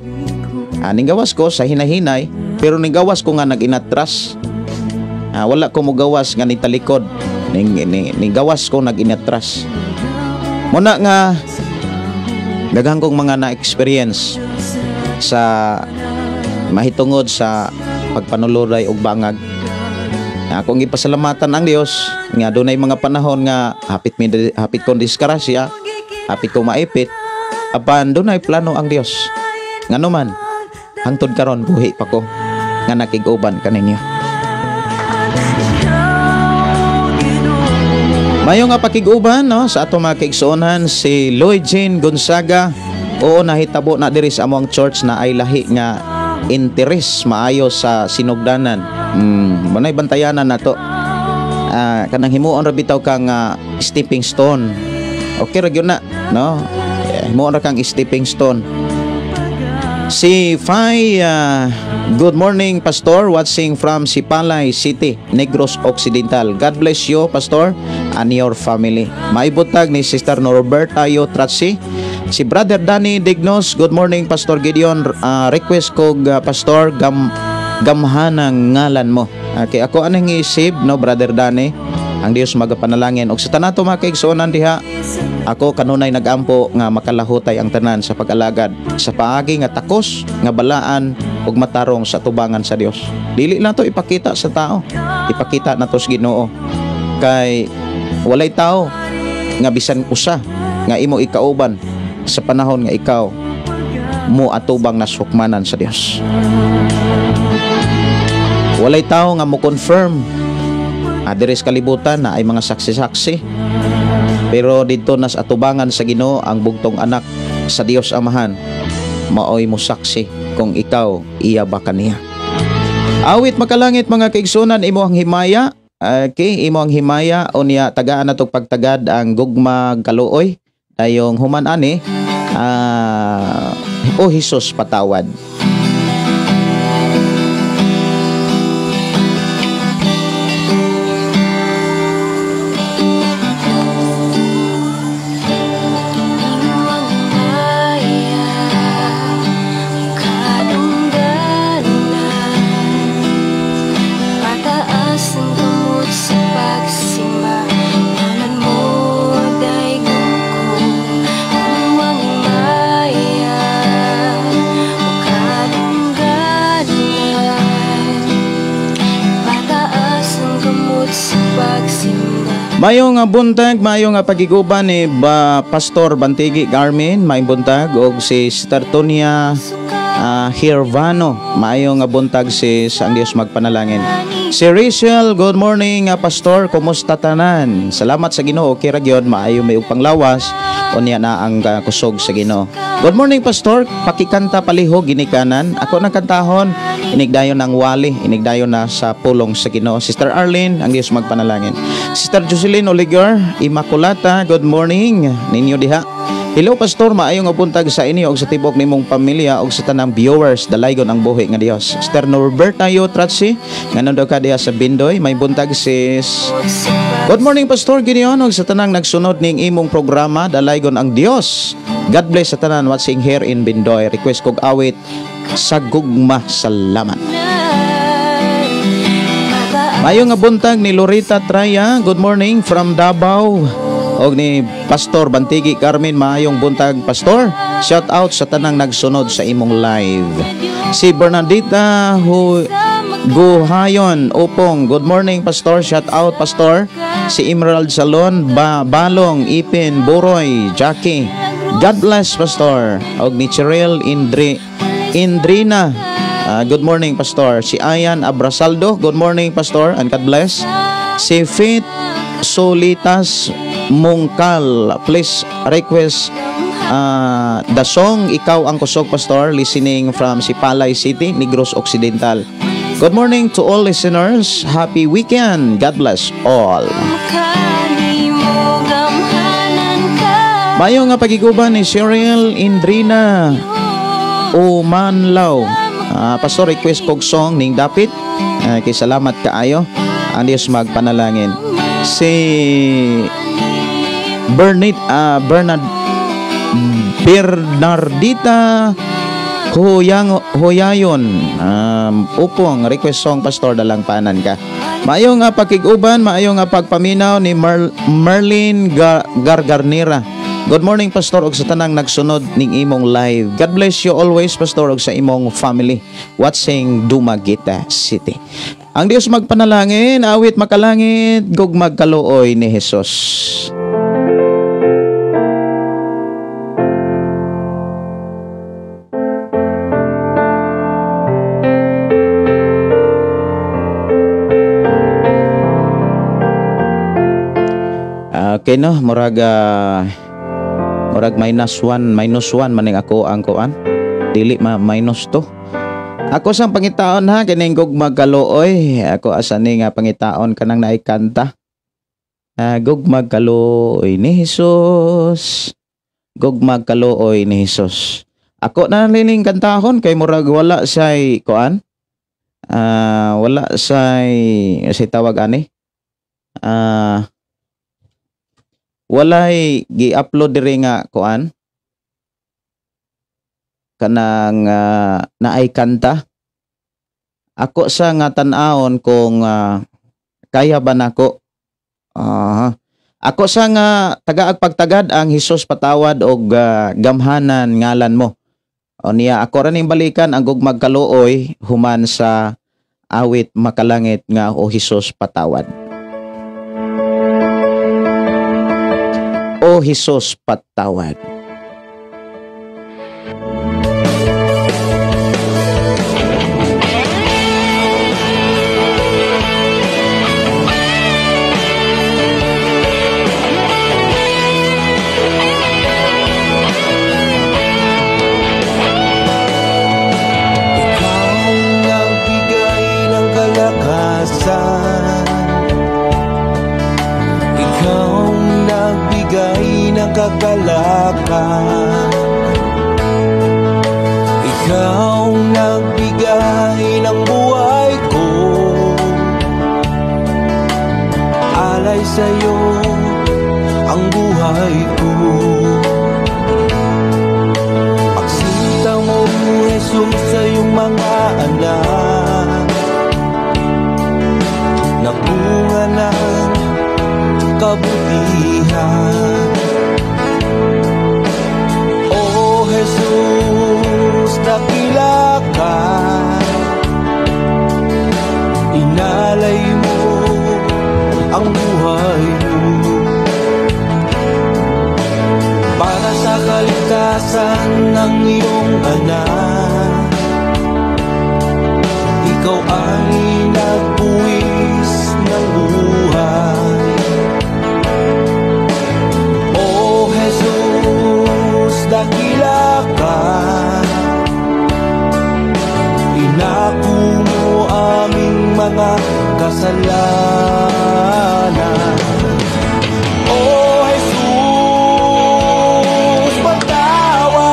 Ninggawas ko sa hinahinay pero ninggawas ko nga naginatras. Wala ko mo gawas nga nitalikod. Ninggawas ko naginatras. Muna nga daghang kong mga na-experience sa mahitungod sa pagpanuluray og bangag. Akong gipasalamatan ang Dios nga dunay mga panahon nga hapit kong diskarasya, hapit ko maipit, apan dunay plano ang Dios. Ngano man hangtod karon buhi pa ko nga nakig-uban kaninyo. Mayo nga pakig-uban no sa ato mga kaigsuonan si Lloyd Jean Gonzaga. Oo, nahitabo na diri sa among church na ay lahi nga interes maayo sa sinugdanan. Manay bantayanan nato. Kanang himuon ra bitaw kang stepping stone. Okay ra gyud na, no? Himuon ra kang stepping stone. Si Fay, good morning Pastor, watching from Sipalay City, Negros Occidental. God bless you Pastor and your family. Maibutag ni Sister Norberta Tratsi. Si Brother Danny Dignos, good morning Pastor Gideon. Request ko Pastor gamhanang ngalan mo. Okay, ako anong isip no Brother Danny. Ang Dios magapanalangin og sa tanan to mga kaigsuonan diha. Ako kanunay nagampo nga makalahutay ang tanan sa pag-alagad sa paagi nga takos nga balaan ug matarong sa tubangan sa Dios. Dili lang to ipakita sa tao. Ipakita nato sa Ginoo. Kay walay tao nga bisan usa nga imo ikauban sa panahon nga ikaw mo atubang nasukmanan sa Dios. Walay tao nga mo confirm diri sa kalibutan na ay mga saksi-saksi. Pero dito nas atubangan sa Ginoo ang bugtong anak sa Dios Amahan maoy mo saksi kung ikaw iya ba kaniya. Awit makalangit mga kaigsunan imo ang himaya. Okay, imo ang himaya unya tagaan natog pagtagad ang gugma kaluoy dayong human ani o Hesus patawad. Mayong buntag, mayong pagiguban ni Pastor Bantigi Carmen, mayong buntag og si Sister Tonia Hirvano, mayong buntag si ang Dios magpanalangin. Si Rachel, good morning Pastor, kumusta tanan? Salamat sa Ginoo, kira gyud maayo may panglawas unya na ang kusog sa Ginoo. Good morning Pastor, pakikanta palihog ginikanan. Ako nang kantahon, inigdayon ng wali, inigdayon na sa pulong sa Ginoo. Sister Arlene, ang Dios magpanalangin. Sister Jocelyn Oligar Immaculata, good morning ninyo diha. Hello Pastor, maayong buntag sa inyo og sa tibok nimong pamilya og sa tanang viewers, dalaygon ang buhi nga Dios. Sister Norberta Yotratsi, nganon daw ka diha sa Bindoy, may buntag sis. Good morning Pastor Gideon og sa tanang nagsunod ning imong programa, dalaygon ang Dios. God bless sa tanan watching here in Bindoy. Request kog awit sa gugma, salamat. Mayong buntag ni Lorita Traya, good morning from Davao. Og ni Pastor Bantigi Carmen, maayong buntag Pastor. Shout out sa tanang nagsunod sa imong live. Si Bernadita Guhayon Upong, good morning Pastor. Shout out Pastor. Si Emerald Salon Balong Ipin Buroy Jackie, God bless Pastor. Og ni Cheryl Indrina, good morning Pastor. Si Ayan Abrasaldo, good morning Pastor and God bless. Si Faith Solitas Mungkal, please request the song Ikaw ang Kusog Pastor, listening from Sipalay City, Negros Occidental. Good morning to all listeners. Happy weekend. God bless all. Mayong pagiguban ni Cheryl Indrina Umanlaw. Pastor, request kog song ning dapit. Kay salamat kaayo. Ang Dios magpanalangin. Si Bernardita Hoyayon, upong request song Pastor, dalang panan ka. Maayong pakiguban, maayong pagpaminaw ni Merlin Gargarnira. Good morning Pastor og sa tanang nagsunod ning imong live. God bless you always Pastor og sa imong family watching Dumaguete City. Ang Dios magpanalangin, awit makalangit, gug magkaluoy ni Jesus. Okay no, murag minus one maning ako ang kuan. Dili minus 2. Ako sang pangitaon ha, kining gug magkaluoy. Ako asani nga pangitaon kanang naikanta. Gug magkaluoy ni Jesus. Gug magkaluoy ni Jesus. Ako na lining kantahon kay murag wala say kuan. Wala say tawag ani. Walay gi-upload diri nga kuan kanang naay kanta. Ako sa nga tan-aon kung kaya ba nako. Ako sa nga tagaag pagtagad ang Hesus patawad og gamhanan ngalan mo. O niya ako ra ning balikan ang gug magkaluoy human sa awit makalangit nga o Hesus patawad. O Hesus patawad. Kagalakan, ikaw nagbigay ng buhay ko, alay sa'yo ang buhay ko. Pagsinta mo Jesus sa iyong mga anak, nagbunga ng kabutihan. Jesus, dakila ka, inalay mo ang buhay mo. kaligtasan ng iyong anak. Ikaw ay nagbuwis ng buhay. O Jesus, dakila ka. Inako mo aming mga kasalanan. O Jesus, patawad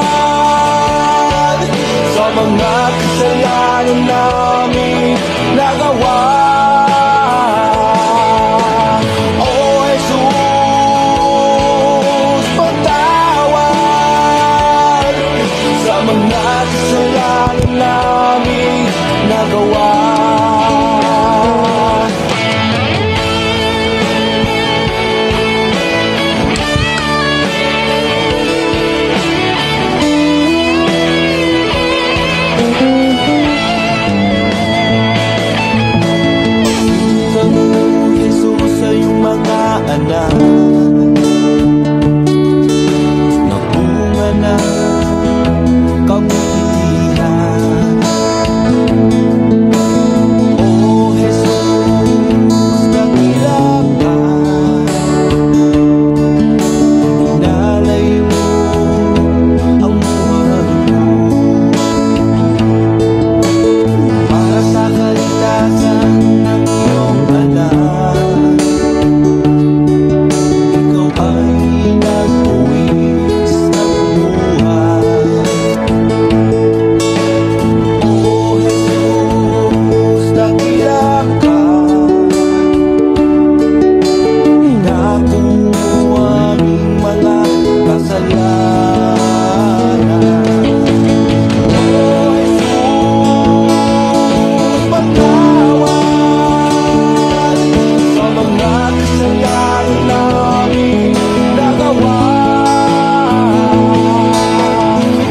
sa mga kasalanan namin nagawa. O Jesus, patawad sa mga kasalanan namin nagawa. Jesus sa iyong mga anak, nagbunga na kabutihan. O Jesus, dakila ka. Inalay mo ang buhay ko para sa kaligtasan ng iyong anak. Ikaw ay nagbuwis ng buhay. O Jesus, dakila ka. Inako mo aming mga kasalanan. O Jesus, patawad sa mga kasalanan namin nagawa.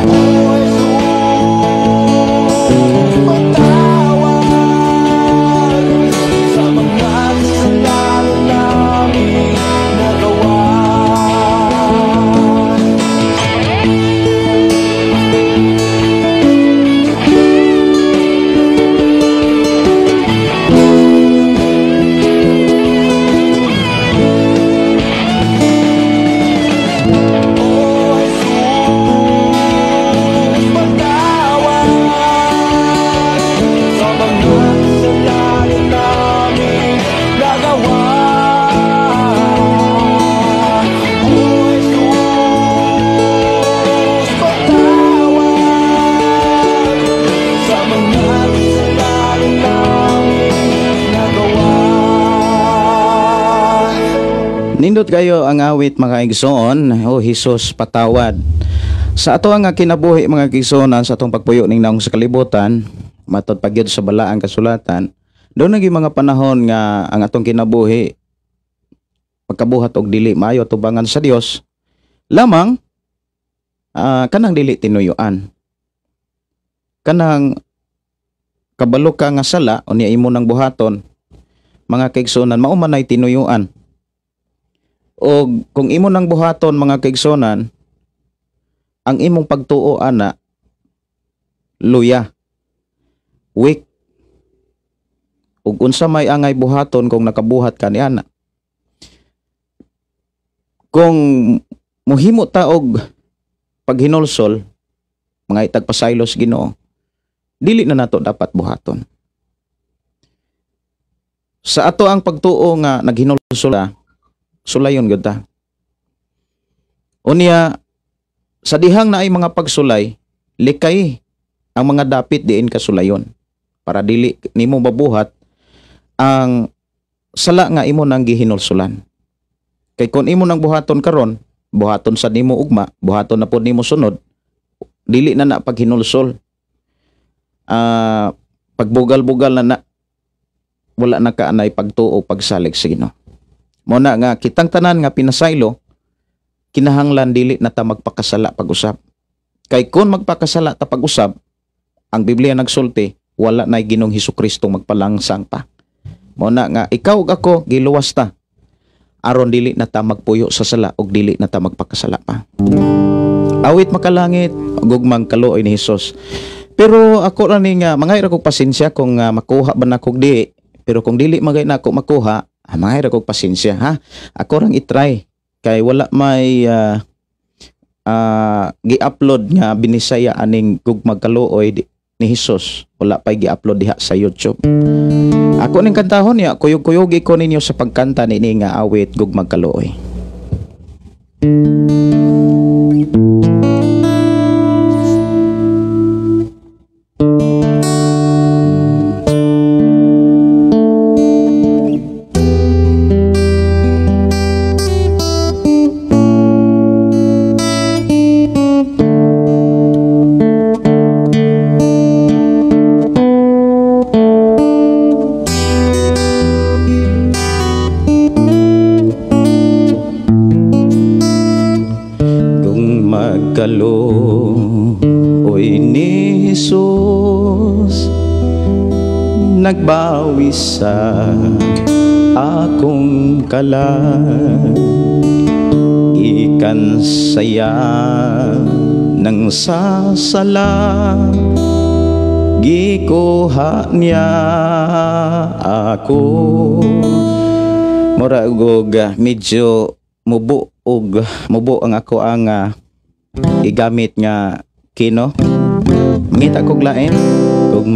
O Jesus, patawad sa mga kasalanan namin nagawa. O Jesus, patawad sa mga kasalanan namin nagawa. O Jesus, patawad sa mga kasalanan namin nagawa. Nindot kayo ang awit mga igsoon, o Jesus patawad. Sa ato ang kinabuhi mga igsoonan sa atong pagpuyo ning naong sa kalibutan, matod pagyud sa balaang kasulatan, doon naging mga panahon nga ang atong kinabuhi pagkabuhat og dili maayo tubangan sa Dios, lamang kanang dili tinuyuan. Kanang kabalo ka nga sala o niya imo nang buhaton, mga kaigsunan mao man ay tinuyuan. O kung imo nang buhaton mga kaigsunan, ang imong pagtuo ana luya, weak, ug unsa may angay buhaton kung nakabuhat ka niana. Kung muhimo ta og paghinulsol, mga itagpasaylos Ginoo, dili na nato dapat buhaton. Sa ato ang pagtuo nga naghinulsol, sulayon gud ta. Unya sa dihang na ay mga pagsulay, likay ang mga dapit diin kasulayon para dili nimo mabuhat ang sala nga imo nang gihinulsulan. Kay kun imo nang buhaton karon, buhaton sa nimo ugma, buhaton na pod nimo sunod, dili na paghinulsol. Pagbugal-bugal na wala na kaanay pagtuo pagsalig sa Ginoo. Mo na nga kitang tanan nga pinasaylo, kinahanglan dili na ta magpakasala pag-usab. Kay kun magpakasala ta pag-usab, ang Biblia nagsulti, wala na Ginoong Hesukristo magpalangsang pa. Mo na nga ikaw ug ako giluwas ta aron dili na ta magpuyo sa sala ug dili na ta magpakasala pa. awit makalangit gugmang kaluoy ni Hesus. Pero ako ra ni nga mangay ra kog pasensya kung makuha ba na kog di. Pero kung dili magay na ako makuha, mangay ra kog pasensya ha. Ako rang i-try kay wala may gi-upload nga binisaya aning gugmang kaluoy ni Hesus. Wala pa gi-upload diha sa YouTube. Ako ning kantahon niya, kuyog-kuyogi ko ninyo sa pagkanta nini nga awit gugmang kaluoy. Kaluoy ni Jesus nagbawi sa akong kalag, ikan saya ng sasala, gikuha niya ako. Murag medyo mubo ang ako ang igamit nga kino. Ngita kog lain kung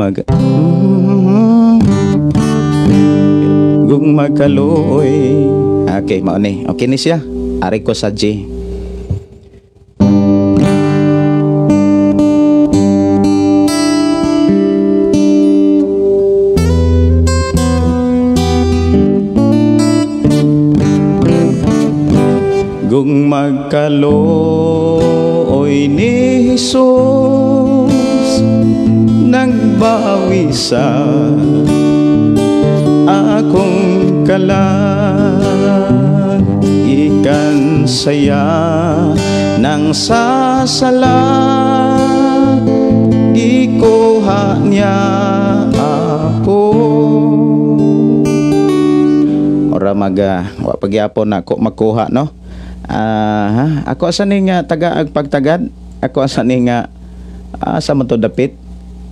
magkaluoy. Okay, mao ni. Okay ni siya. Ari ko sa G. Kung magkaluoy ni Jesus nagbawi sa akong kalag, ikan saya ng sasala, gikuha niya ako. Ora wa pagyapon ako makuha no. Ako asa ni nga tagaag pagtagad, ako asa ni nga sa man to dapit.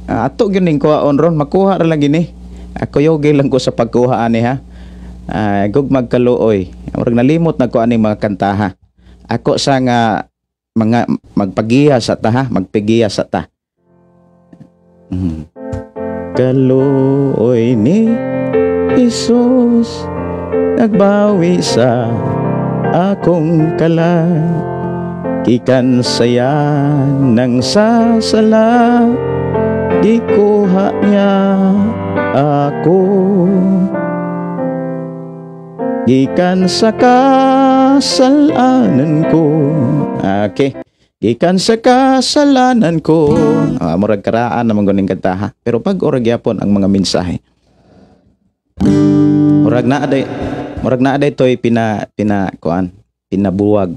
Ato gyud ning kuhaon ron, makuha ra lang gini. Ako yogi lang ko sa pagkuha ani ha. Gugmang kaluoy. Murag nalimot na ko ani mga kanta ha. Ako sa nga mga magpagiya sa ta ha, magpigiya sa ta. Kaluoy ni Jesus nagbawi sa akong kalag, ikan saya ng sasala, gikuha niya ako. Gikan sa kasalanan ko. Okay. Gikan sa kasalanan ko. Murag karaan naman guning kanta ha. Pero pag orag yapon ang mga mensahe. Murag na aday to'y pinabuwag.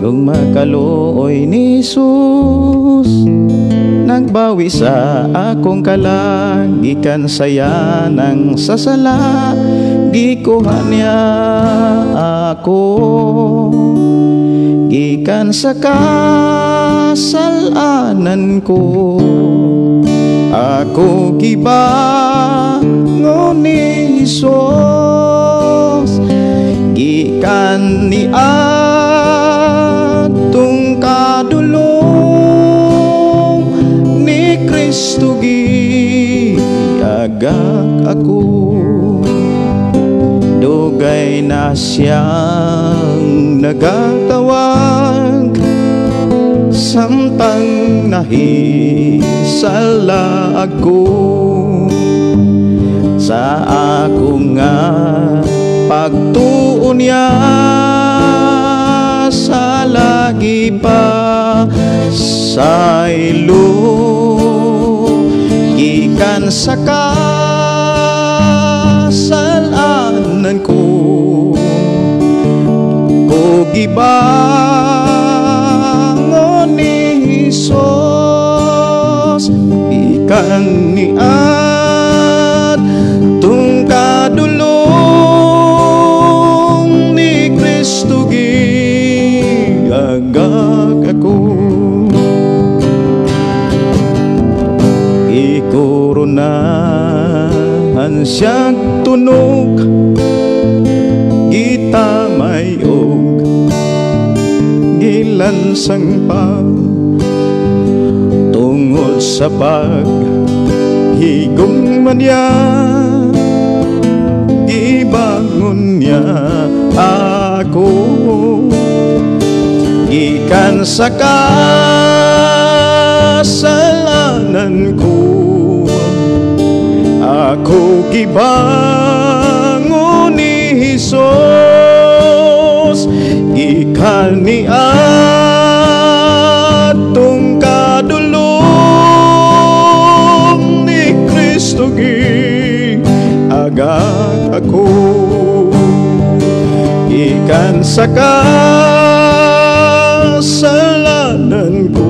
Kung magkaluoy ni Jesus nagbawi sa akong kalag, gikan saya ng sasala, gikuha niya ako. Gikan sa kasalanan ko, ako gibangon ni Jesus. Gikan ni atong kadulong ni Kristo giagak ako. Dugay na siyang nagatawag, samtang nahisala ako. Sa ako nga pagtuon niya, sa lagi pa sa ilo, gikan sa kasalanan ko, gibangon ni Jesus, ikan ni at sangpa tungod sa paghigong man niya, gibangon niya ako gikan sa kasalanan ko. Ako gibangon ni Hesus gikan ni atong kadulong ni Kristo agak ako gikan sa kasalanan ko.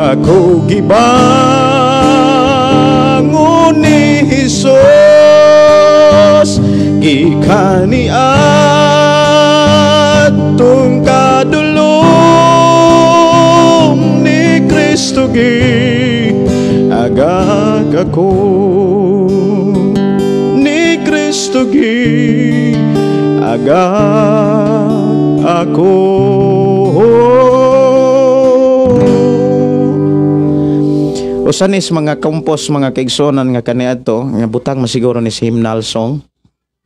Ako gibangon ni Hesus gikan ni atong kadulong ni Kristo agak ako ni Kristo agak ako. Usanis mga kompos mga kaigsonan nga kaniadto nga butang masiguro ni si hymnal song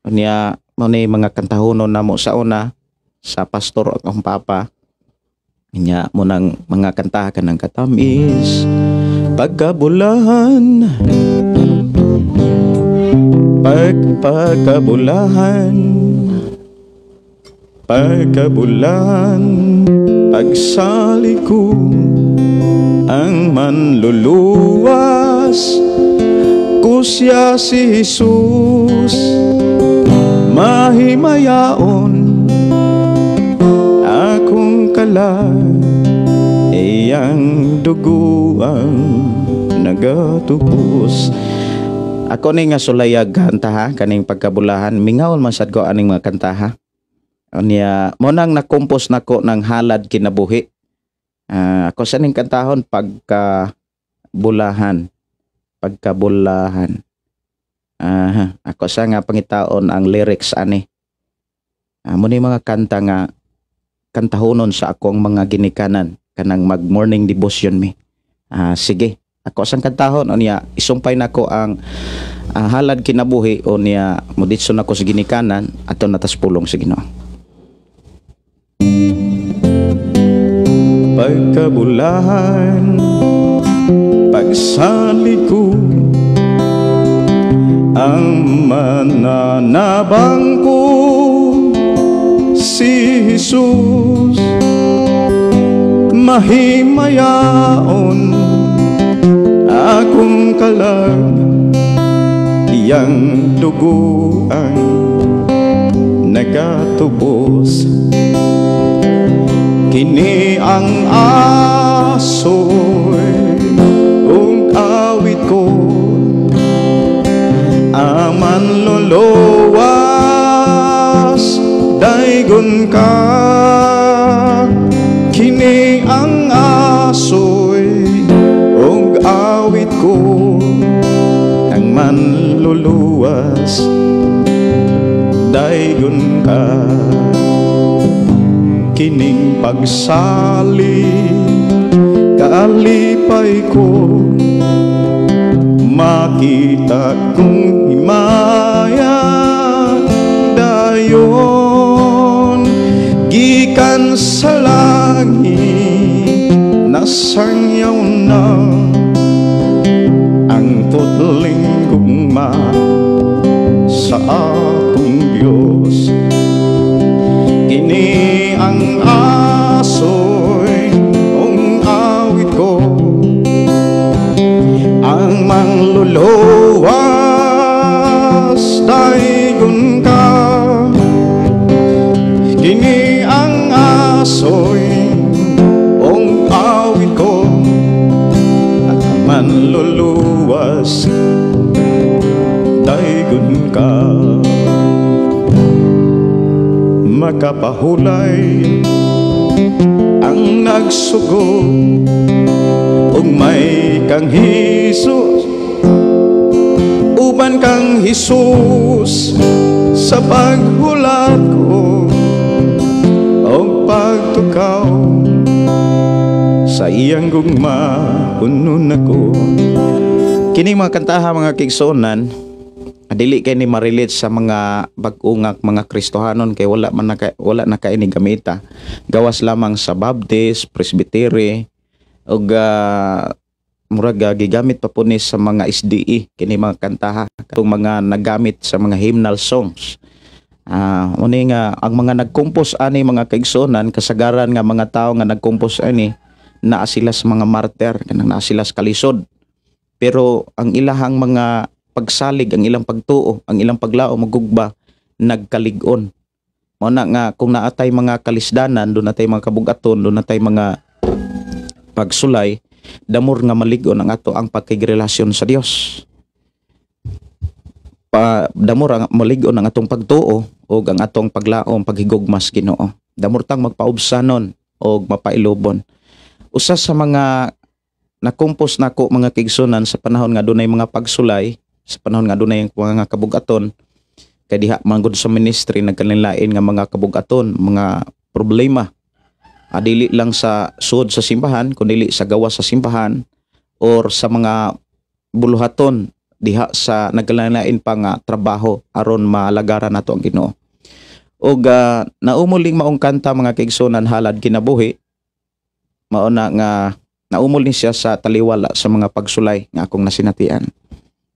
niya mo ni mga kantahonon namo sa una sa pastor at ang papa niya mo nang mga kanta kanang katamis pagkabulahan pagkabulahan pagsali ko ang manluluwas ko siya si Jesus mahimayaon akong kalag iyang dugo ang nagatubos. Ako ni nga sulayag kanta ha kaning pagkabulahan mingaol man sad ko aning mga kanta ha niya mo nang nakompos nako ng halad kinabuhi. Ako sa ning kantahon pagkabulahan. Ako sa nga pangitaon ang lyrics ani. Muna mga kanta nga kantahonon sa akong mga ginikanan kanang mag morning devotion mi. Sige, ako sang kantahon o niya isumpay nako ang halad kinabuhi o niya muditso nako sa ginikanan ato natas pulong sa Ginoo. Pagkabulahan pagsali ko ang mananabang ko si Jesus mahimayaon akong kalag iyang dugo ang nagatubos. Kini ang asoy ung awit ko aman luluwas daygon ka. Kini ang asoy ung awit ko ang manluluwas daygon ka. Kining pagsali kalipay ko makita kong himaya dayon gikan sa langit nasangyaw na ang putling gugma sa atong Diyos. Kini ang asoy ung awit ko ang mangluluwas daygon ka. Kini ang asoy ung awit ko at manluluwas daygon ka. Makapahulay ang nagsugo ug may kang Hesus uban kang Hesus sa paghulat ko og pagtuo ikaw sa iyang gugma unon ako. Kini mga kantaha mga kigsunan, dili kay ni ma-relate sa mga bag-ungak mga Kristohanon kay wala na kay ni gamita. Gawas lamang sa Baptist, Presbytery ug murag gigamit pa po ni sa mga SDE kini mga kantaha katong mga nagamit sa mga hymnal songs. Uni nga ang mga nagkompos ani mga kaigsunan kasagaran nga mga tao nga nagkompos ani naa sila sa mga martyr kanang naa sila sa kalisod. Pero ang ilahang mga pagsalig, ang ilang pagtuo, ang ilang paglao magugba nagkalig-on. Mao na nga kung naatay mga kalisdanan, doon natay mga kabugaton, doon natay mga pagsulay, damor nga malig-on ang ato ang pagkigrelasyon sa Dios. Damor ang malig-on ang atong pagtuo o ang atong paglaom paghigugmas Ginoo. Damor tang magpaubsanon o mapailobon. Usa sa mga nakumpos nako mga kigsunan sa panahon nga dunay mga pagsulay, sa panahon nga dunay mga kabugaton, kay diha manggod sa ministry nagkanilain nga mga kabugaton, mga problema. Dili lang sa suod sa simbahan, kundi sa gawas sa simbahan or sa mga buluhaton diha sa nagkanilain pa nga trabaho aron malagaran nato ang Ginoo. Og naumuling maong kanta mga kigsunan halad kinabuhi. Mao na nga naumol ni siya sa taliwala sa mga pagsulay nga akong nasinatian.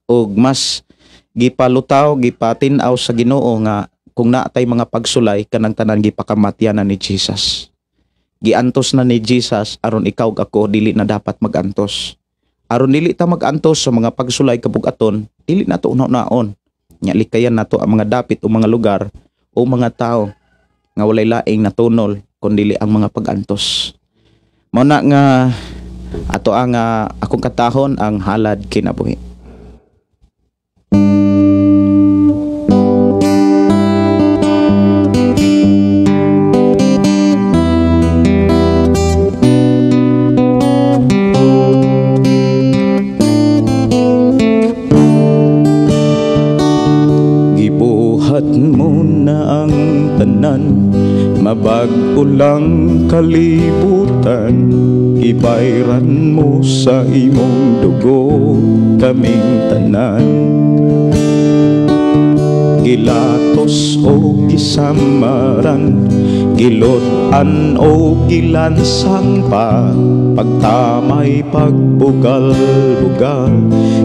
Og mas gipalutaw, gipatinaw sa Ginoo nga kung naatay mga pagsulay kanang tanan gipakamatyan na ni Jesus. Giantos na ni Jesus aron ikaw ug ako dili na dapat magantos. Aron dili ta magantos sa mga pagsulay kabugaton, dili nato unaw-naon. Nya likayan nato ang mga dapit o mga lugar o mga tao nga walay laing natunol kundi ang mga pagantos. Mao na nga ato ang akong katahon ang halad kinabuhi. Gibuhat mo na ang tanan, mabag-o lang kalibutan, ibayran mo sa imong dugo kaming tanan. Gilatos o gisamaran, gilotan o gilansang pa, pagtamay pagbugal-bugal,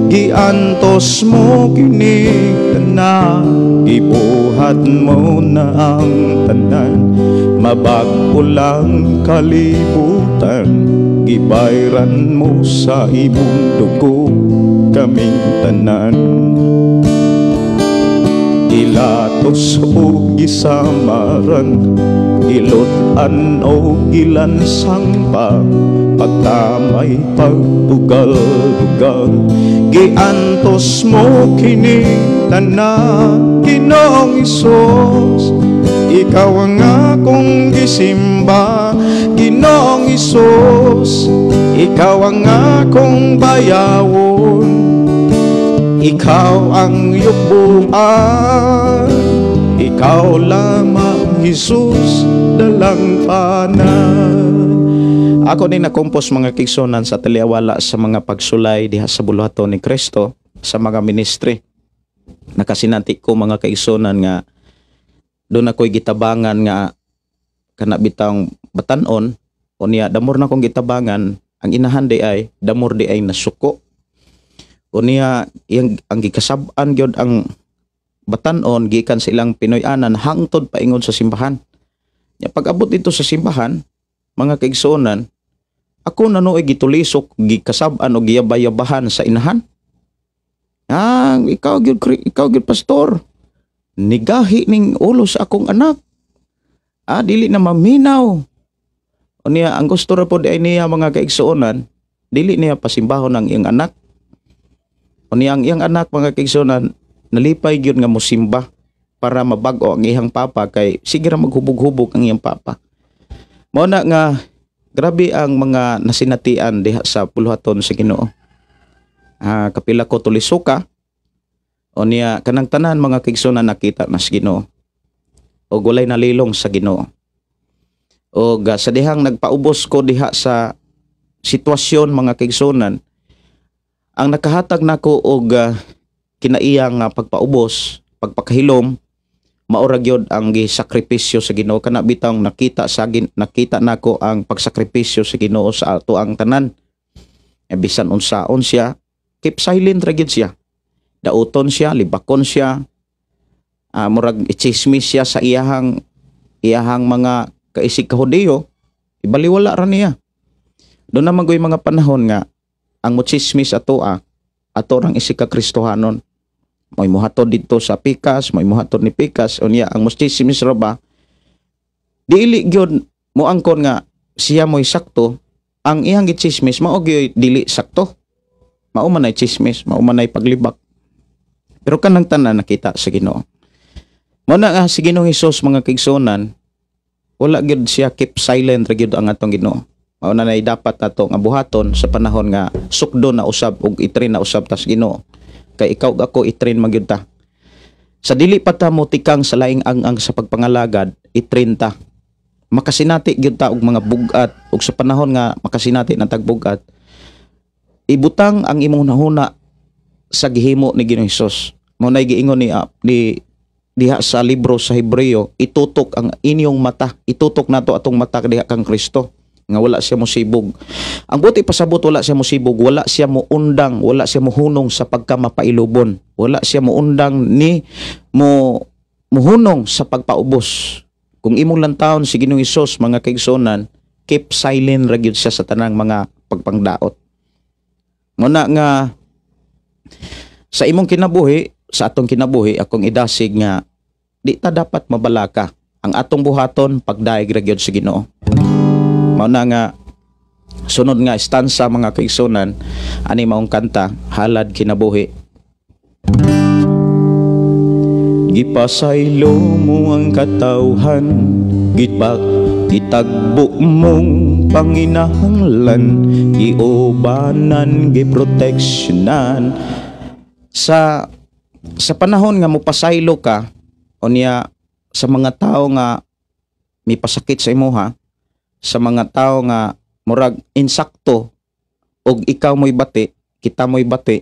giantos mo kining tanan, ibuhat mo na ang tanan, mabag-o lang kalibutan, gibayran mo sa imong dugo kaming tanan. Gilatos o gisamaran, gilotan o gilansang pa, pagtamay pagbugal-bugal, giantos mo kining tanan. Ginoong Hesus, ikaw ang akong gisimba. Ginoong Hesus, ikaw ang akong bayawon. Ikaw ang yubuan, ikaw lamang Hesus dalang panan. Ako din nakumpos mga kigsunan sa taliwala sa mga pagsulay diha sa buluhaton ni Kristo sa mga ministry. Nakasinati ko mga kigsunan nga doon ako'y gitabangan nga kana bitang batanon o niya damor na kong gitabangan ang inahan di ay damor di ay nasuko. O niya, ang gikasab-an gyud ang batanon gikan sa ilang Pinoy-anan hangtod paingon sa simbahan. Pag-abot dito sa simbahan, mga kaigsunan, ako nanuoy gitulisok, gikasab-an o giyabay-yabahan sa inahan. Ikaw gyud pastor, nigahi ning ulo sa akong anak. Dili na maminaw. O niya, ang gusto ra pod ay niya mga kaigsunan, dili niya pasimbahon ang iyang anak. O niyang iyang anak mga kaigsunan nalipay gyud nga mosimba para mabag-o ang iyang papa kay sige ra maghubog-hubog ang iyang papa. Mao na nga grabe ang mga nasinatian diha sa puluhaton sa Ginoo. Kapila ko tulisuka o niya kanang tanan mga kaigsunan nakita na sa Ginoo o walay nalilong sa Ginoo. O sa dihang nagpaubos ko diha sa sitwasyon mga kaigsunan, ang nakahatag nako og kinaiyang pagpaubos, pagpakahilom, maura gyud ang gisakripisyo sa Ginoo. Kana bitang nakita nako ang pagsakripisyo sa Ginoo sa ato ang tanan. Bisan unsaon siya, keep silent ra gyud siya. Dauton siya, libakon siya, murag ichismis siya sa iyahang mga kaisig kahudiyo, ibaliwala ra niya. Doon naman mga panahon nga ang mochismis ato rang isig ka Kristohanon. May muhatod dito sa pikas, may muhatod ni pikas, unya ang mochismis ra ba dili gyud mo angkon nga siya mo'y sakto, ang iyang gichismis mao gyud dili sakto. Mao man ay chismis, mao man ay paglibak. Pero kanang tanan nakita sa Ginoo. Mo na si Ginoong Hesus mga kaigsunan, wala gyud siya keep silent ra gyud ang atong Ginoo. Mao na dapat nato nga buhaton sa panahon nga sukdo na usab ug itrain na usab tas Ginoo. Kay ikaw ako itrain magyud ta. Sa dili pa ta mo tikang sa laing ang sa pagpangalagad, itrain ta. Makasinati gyud ta og mga bugat ug sa panahon nga makasinati na tagbugat, ibutang ang imong nahuna sa gihimo ni Ginoong Hesus. Mao nay giingon ni diha sa libro sa Hebreo, itutok ang inyong mata, itutok nato atong mata diha kang Kristo nga wala siya mosibog. Ang buti pasabot wala siya mosibog, wala siya moundang, wala siya mohunong sa pagkamapailubon, wala siya moundang ni mohunong sa pagpaubos. Kung imong lantawon si Ginoong Hesus mga kaigsunan, keep silent ra gyud siya sa tanang mga pagpangdaot. Muna nga sa imong kinabuhi, sa atong kinabuhi, akong idasig nga di ta dapat mabalaka. Ang atong buhaton pagdaig ra gyud sa Ginoo. Mao na nga sunod nga stanza mga kaigsunan, ani maong kanta, Halad Kinabuhi. Gipasaylo mo ang katawhan, gitagbo mong panginahanglan, giubanan, giproteksyonan. Sa panahon nga mopasaylo ka, unya sa mga tao nga mipasakit sa imuha, sa mga tao nga murag insakto og ikaw mo'y bati, kita mo'y bati,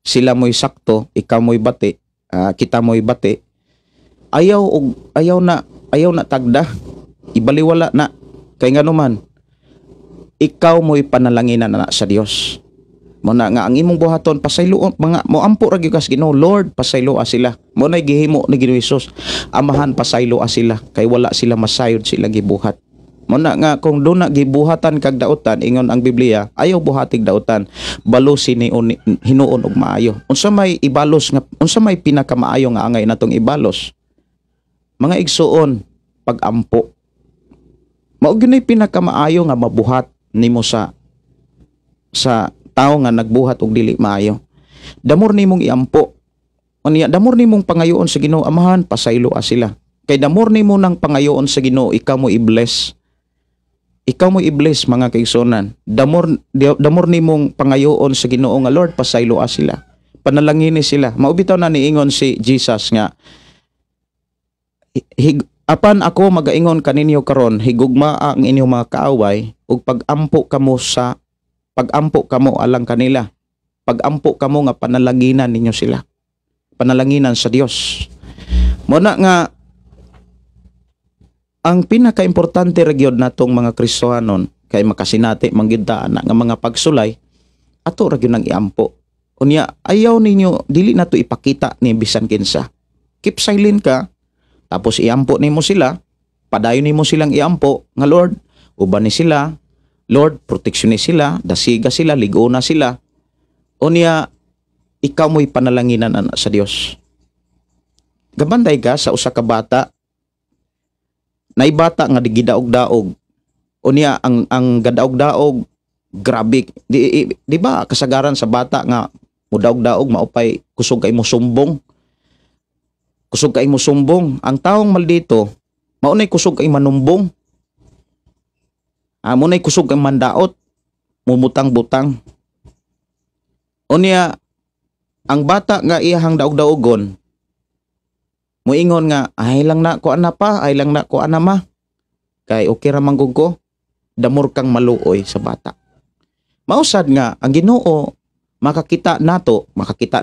sila mo'y sakto, ikaw mo'y bati, kita mo'y bati, ayaw na tagda, ibaliwala na. Kay nga naman ikaw mo'y panalanginan na sa Dios. Muna nga ang imong buhaton pasaylo mga moampo ra gyud kas Ginoo, Lord pasaylo sila. Mo nay gihimo ni Ginoong Hesus, Amahan pasaylo sila kay wala sila masayod sila gibuhat. Muna nga kung do na gibuhatan kag dautan, ingon ang Biblia, ayaw buhatig dautan, balusin ni hinuon og maayo. Unsa may ibalos nga, unsa may pinakamaayo nga angay natong ibalos? Mga igsuon, pagampo. Mao gyud pinakamaayo nga mabuhat nimo sa tao nga nagbuhat og dili maayo. Damor nimong iampo. Unya damor nimong pangayoon sa Ginoo, Amahan pasaylo sila. Kay damor nimo nang pangayoon sa Ginoo, ikaw mo i-bless. Ikaw mo i-bless mga kaigsunan. Damor nimong pangayoon sa Ginoo nga Lord pasaylo sila. Panalangini sila. Maubitaw na niingon si Jesus nga, apan ako magaingon kaninyo karon, higugma ang inyong mga kaaway ug pagampo kamo alang kanila. Pagampo kamo nga panalanginan ninyo sila. Panalanginan sa Dios. Muna nga ang pinakaimportante ra gyud natong mga Kristohanon kay makasinati manggid nga mga pagsulay, ato ra gyud nang iampo. Unya ayaw ninyo, dili nato ipakita ni bisan kinsa. Keep silent ka, tapos iampo nimo sila, padayon nimo silang iampo nga Lord, uban ni sila, Lord, proteksyon ni sila, dasiga sila, ligo na sila. Unya ikaw mo'y panalanginan sa Dios. Gabanday ka sa usa ka bata, naibata nga gidaog-daog. Unya ang gadaog-daog grabe. Di ba kasagaran sa bata nga mudaog-daog maupay kusog kay mo sumbong. Kusog kay mo sumbong. Ang taong maldito maunay kusog kay manumbong. Munay kusog kay mandaot, mumutang-butang. Unya ang bata nga iyahang daog-daogon, moingon nga, ay lang na ko ana pa, ay lang na ko ana ma. Kay okay ra man gud ko, damor kang maluoy sa bata. Mausad nga ang Ginoo makakita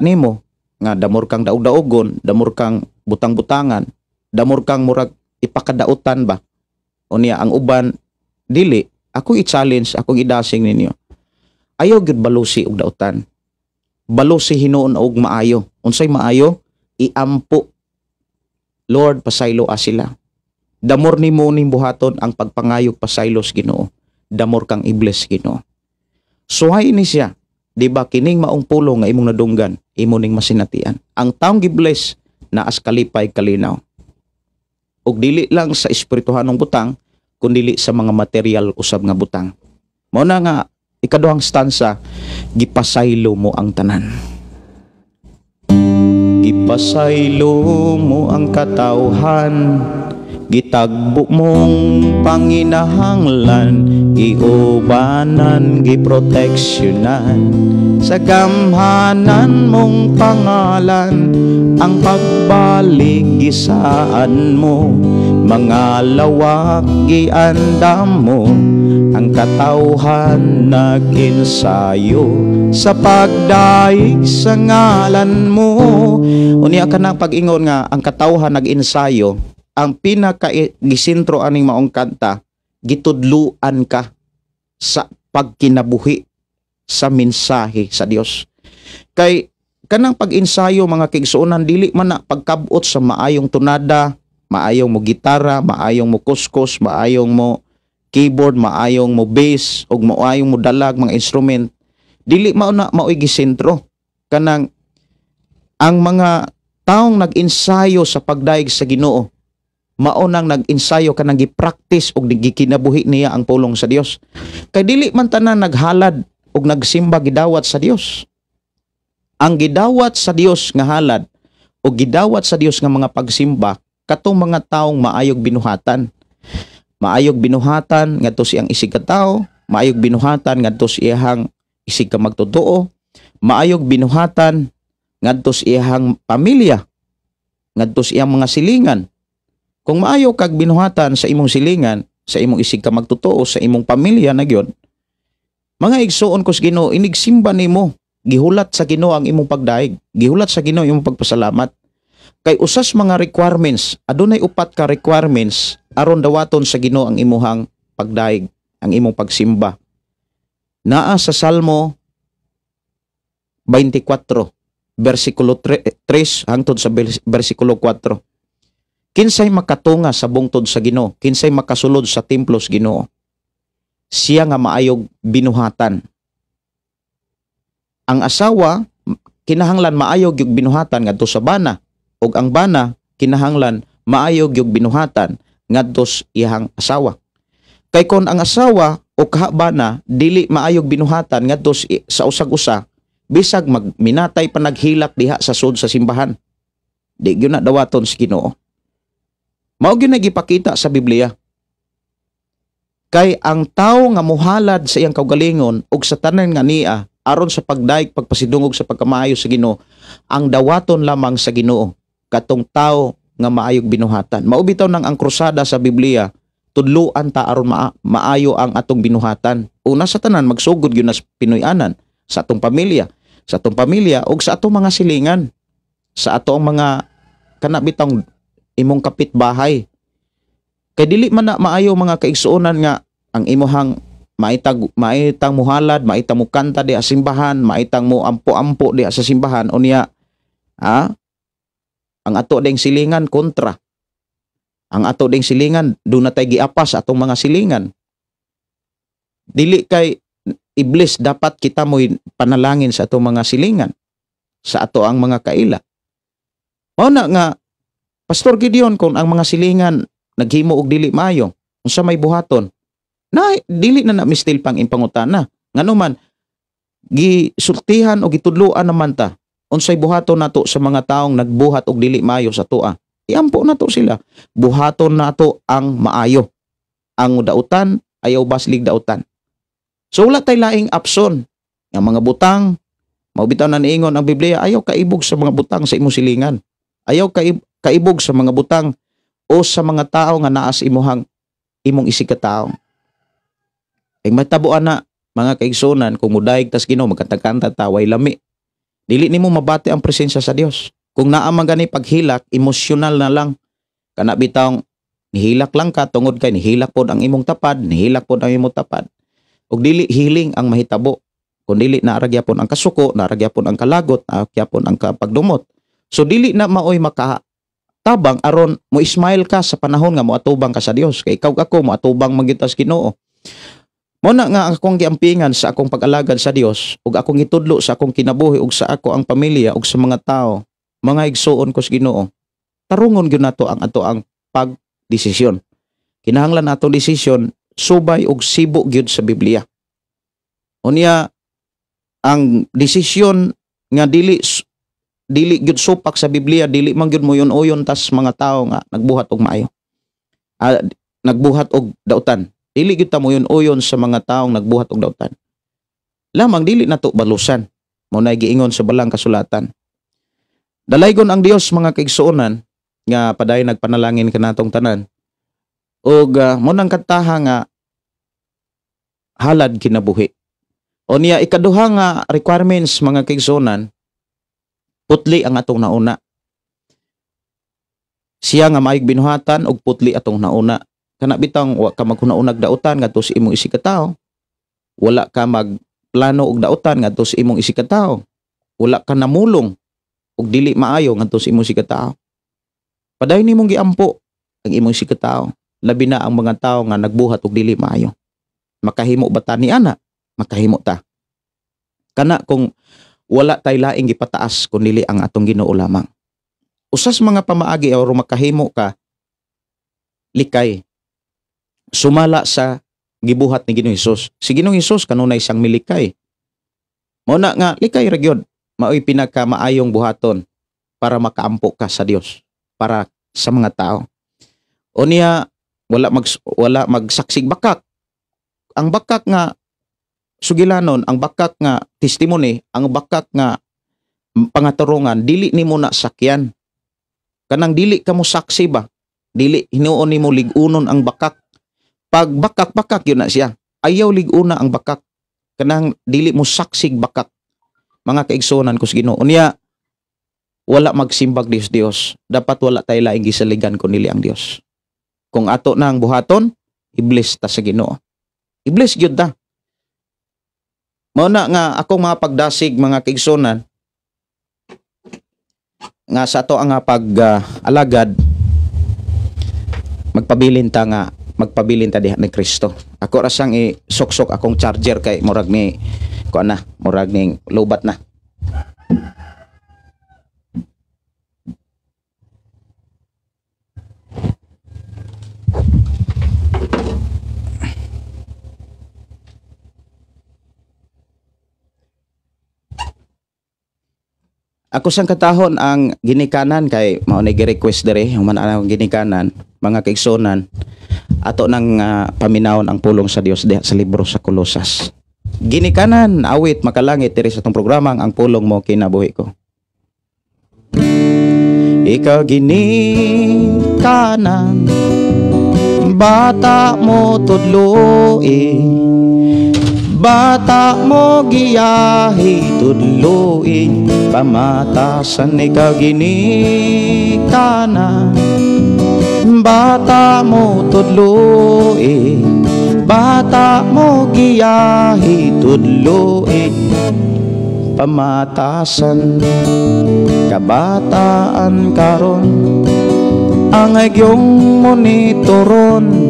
nimo nga damor kang daog-daogon, damor kang butang-butangan, damor kang murag ipakadautan ba. Unya ang uban dili, ako i-challenge, ako idasing ninyo. Ayaw gud balusi og dautan. Balusi hinuon og maayo. Unsay maayo? Iampo. Lord, pasaylo sila. Damor nimo ning buhaton ang pagpangayog pasaylos Ginoo. Damor kang ibles Ginoo. Suhay ni siya, di ba kining maong pulong nga imong nadunggan, imo ning masinatian. Ang taong gibless na as kalipay kalinaw. Ug dili lang sa espirituhanong butang, kundi sa mga material usab nga butang. Mao na nga ikaduhang stanza, gipasaylo mo ang tanan. Gipasaylo mo ang katawhan, gitagbo mong panginahanglan, giubanan, giproteksyonan, sa gamhanan mong pangalan, ang pagbalik gisaan mo, mga lawak giandam mo, ang katawhan nag-ensayo sa pagdaig sa ngalan mo. Unya ka na pag-ingon nga ang katawhan nag-ensayo, ang pinaka-gisintro aning maong kanta, gitudluan ka sa pagkinabuhi sa mensahe sa Dios. Kay kanang pag-ensayo mga kigsuonan, dili man na pagkabot sa maayong tunada, maayong mo gitara, maayong mo kuskus, maayong mo keyboard, maayong mo bass, o maayong mo dalag mga instrument. Dili mao na mao'y gisentro. Kanang ang mga taong nag-ensayo sa pagdaig sa Ginoo, mao nang nag-ensayo kanang gi-practice og gikinabuhi niya ang pulong sa Dios. Kay dili man tanan naghalad og nagsimba gidawat sa Dios. Ang gidawat sa Dios nga halad o gidawat sa Dios nga mga pagsimba katong mga taong maayog binuhatan. Maayog binuhatan ngadto siyang isig ka tawo, maayog binuhatan ngadto siyang isig ka magtotoo, maayog binuhatan ngadto siyang pamilya, ngadto siyang mga silingan. Kung maayo kag binuhatan sa imong silingan, sa imong isig ka magtotoo, sa imong pamilya na gyud, mga igsuon kos Ginoo, inigsimba nimo, gihulat sa Ginoo ang imong pagdaig, gihulat sa Ginoo imong pagpasalamat. Kay usas mga requirements, adunay upat ka requirements aron dawaton sa Ginoo ang imuhang pagdaig, ang imong pagsimba. Naa sa Salmo 24, versikulo 3 hangtod sa versikulo 4. Kinsay makatunga sa bungtod sa Ginoo, kinsay makasulod sa templos Ginoo, siya nga maayog binuhatan. Ang asawa kinahanglan maayog yung binuhatan ngadto sa bana, ug ang bana kinahanglan maayog yung binuhatan ngadto sa iyang asawa. Kay kon ang asawa o kahabana dili maayog binuhatan ngadto sa usag-usa, bisag magminatay pa naghilak diha sa sud sa simbahan, di gyud na dawaton sa Ginoo. Mao gyud na gipakita sa Biblia. Kay ang tawo nga muhalad sa iyang kaugalingon ug sa tanan nga niya aron sa pagdaig pagpasidungog sa pagkamaayo sa Ginoo, ang dawaton lamang sa Ginoo katong tawo nga maayog binuhatan. Mao bitaw nang ang krusada sa Biblia, tudluan ta aron maayo ang atong binuhatan. Una sa tanan magsugod gyud na Pinoy-anan sa atong pamilya, ug sa atong mga silingan, sa atong mga kana bitang imong kapitbahay. Kay dili man na maayo mga kaigsuonan nga ang imuhang maitang muhalad, maitang mo kanta di sa simbahan, maitang mo ampo-ampo di sa simbahan, unya ang ato ding silingan kontra. Ang ato ding silingan do na tay giapas atong mga silingan. Dili kay iblis dapat kita mo'y panalangin sa atong mga silingan, sa ato ang mga kaila. Mao na nga Pastor Gideon, kung ang mga silingan naghimo og dili maayo, unsa may buhaton? Na dili na mistil pang impangutana. Nganuman gisultihan o gitudloan naman ta unsay buhaton nato sa mga taong nagbuhat og dili maayo sa tua. Iampo nato sila. Buhaton nato ang maayo. Ang dautan ayaw baslig dautan. So wala tay laing option. Ang mga butang, maubitaw na niingon ang Biblia, ayaw kaibog sa mga butang sa imong silingan. Ayaw kaibog sa mga butang o sa mga tao nga naa sa imuhang imong isikataw. Ay matabuan na mga kaigsunan kung mudayeg tas Ginoo magkantag-kanta ta way lami. Dili nimo mabati ang presensya sa Dios. Kung naa man gani paghilak, emosyonal na lang. Kana bitawng nihilak lang ka tungod kay nihilak pod ang imong tapad, nihilak pod ang imong tapad. Ug dili healing ang mahitabo. Kung dili naara gyapon ang kasuko, naara gyapon ang kalagot, naara gyapon ang kapagdumot. So dili na maoy makatabang aron mo smile ka sa panahon nga moatubang ka sa Dios. Kay ikaw ako moatubang magitas Ginoo. Mo na nga akong giampingan sa akong pag-alagad sa Dios ug akong gitudlo sa akong kinabuhi ug sa ako ang pamilya ug sa mga tao, mga igsuon ko sa Ginoo. Tarungon gyud nato ang ato ang pagdesisyon. Kinahanglan nato desisyon subay ug sibo gyud sa Biblia. Unya ang desisyon nga dili gyud supak sa Biblia, dili man gyud moyon-oyon tas mga tao nga nagbuhat og maayo. Nagbuhat og dautan. Dili gyud ta moyon-oyon sa mga taong nagbuhat og dautan. Lamang dili nato balusan. Mo na giingon sa balang kasulatan. Dalaygon ang Dios mga kaigsuonan nga paday nagpanalangin kanatong tanan. Og mo nang kataha nga halad kinabuhi. O niya ikaduha nga requirements mga kaigsuonan, putli ang atong nauna. Siya nga maayog binuhatan og putli atong nauna. Kana bitang wa ka maghuna-unag dautan ngadto sa imong isikataw. Wala ka magplano og dautan ngadto sa imong isikataw. Wala ka namulong og dili maayo ngadto sa imong isikataw. Paday nimong giampo ang imong isikataw. Labi na ang mga tao nga nagbuhat og dili maayo. Makahimo ba ta ni ana? Makahimo ta. Kana kung wala tay laing gipataas kun dili ang atong Ginoo lamang. Usas mga pamaagi aron makahimo ka likay sumala sa gibuhat ni Ginoong Hesus. Si Ginoong Hesus kanunay siyang milikay. Mao na nga likay ra gyud maoy pinaka maayong buhaton para makaampo ka sa Dios, para sa mga tao. Unya wala magsaksig bakak. Ang bakak nga sugilanon, ang bakak nga testimony, ang bakak nga pangaturungan dili nimo na sakyan. Kanang dili ka mo saksi ba? Dili hinuon nimo ligunon ang bakak. Pag bakak-bakak yun na siya. Ayaw liguna ang bakak. Kanang dili mo saksig bakak. Mga kaigsunan ko sa Ginoo. Unya, wala magsimbag Dios. Dapat wala tayo laing gisaligan kung nili ang Dios. Kung ato na ang buhaton, i-bless ta sa Ginoo. I-bless gyud ta. Mao na nga akong mga pagdasig mga kaigsunan nga sa ato ang pag-alagad magpabilin ta diha ni Kristo. Ako ra sang i-sok-sok akong charger kay murag ni murag ning lobat na. Ako sang katahon ang ginikanan kay mao ni gi-request dere ang mananang ginikanan mga kaigsunan ato nang paminawon ang pulong sa Dios diha sa libro sa Kolosas. Ginikanan awit makalangit diri sa tong programa ang pulong mo kinabuhi ko. Ikaw ginikanan bata mo tudloi, bata mo giyahi tudluin, pamatasan ikaw ginikanan. Bata mo tudluin, bata mo giyahi tudluin, pamatasan kabataan karon. Ang agyong monitoron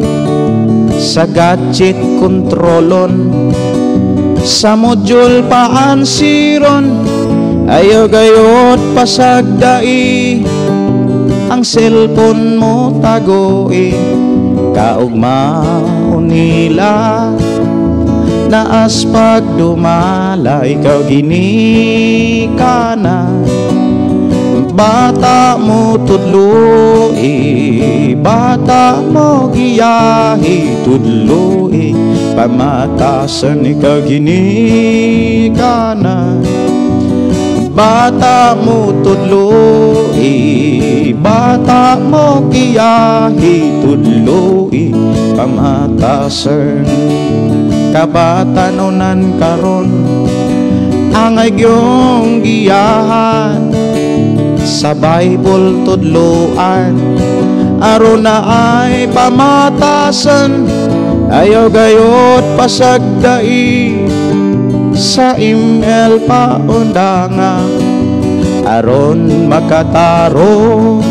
sa gadget kontrolon, sa module paansiron, ayaw gayot pasagdai, ang cellphone mo tagoin, kaugmaon nila naas pagdumala. Ikaw ginikanan bata mo tudloi, bata mo giyahi tudloi, pamatasan ikaw ginikanan. Bata mo tudloi, bata mo giyahi tudloi, pamatasan kabatanunan karon angay gyong giyahan sa Bible tudloan aron na ay pamatasan ayaw gayot pasagdai sa email paundanga aron makatarong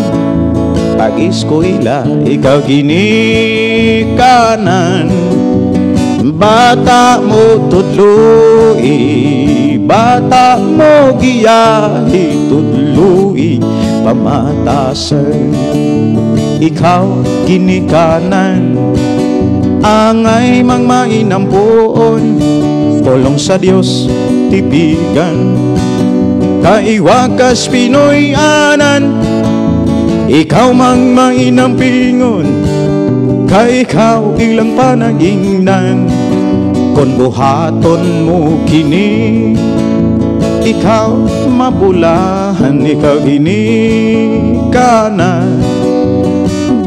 pag-eskwela ikaw ginikanan bata mo tudloi bata mo giyahi tudloi pamatasan ikaw ginikanan angay mang mainampuon pulong sa Dios tipigan kaiwakas Pinoy anan ikaw mang mainampingon kay ikaw ilang panagingnan kon buhaton mo kini ikaw mabulahan ikaw ginikanan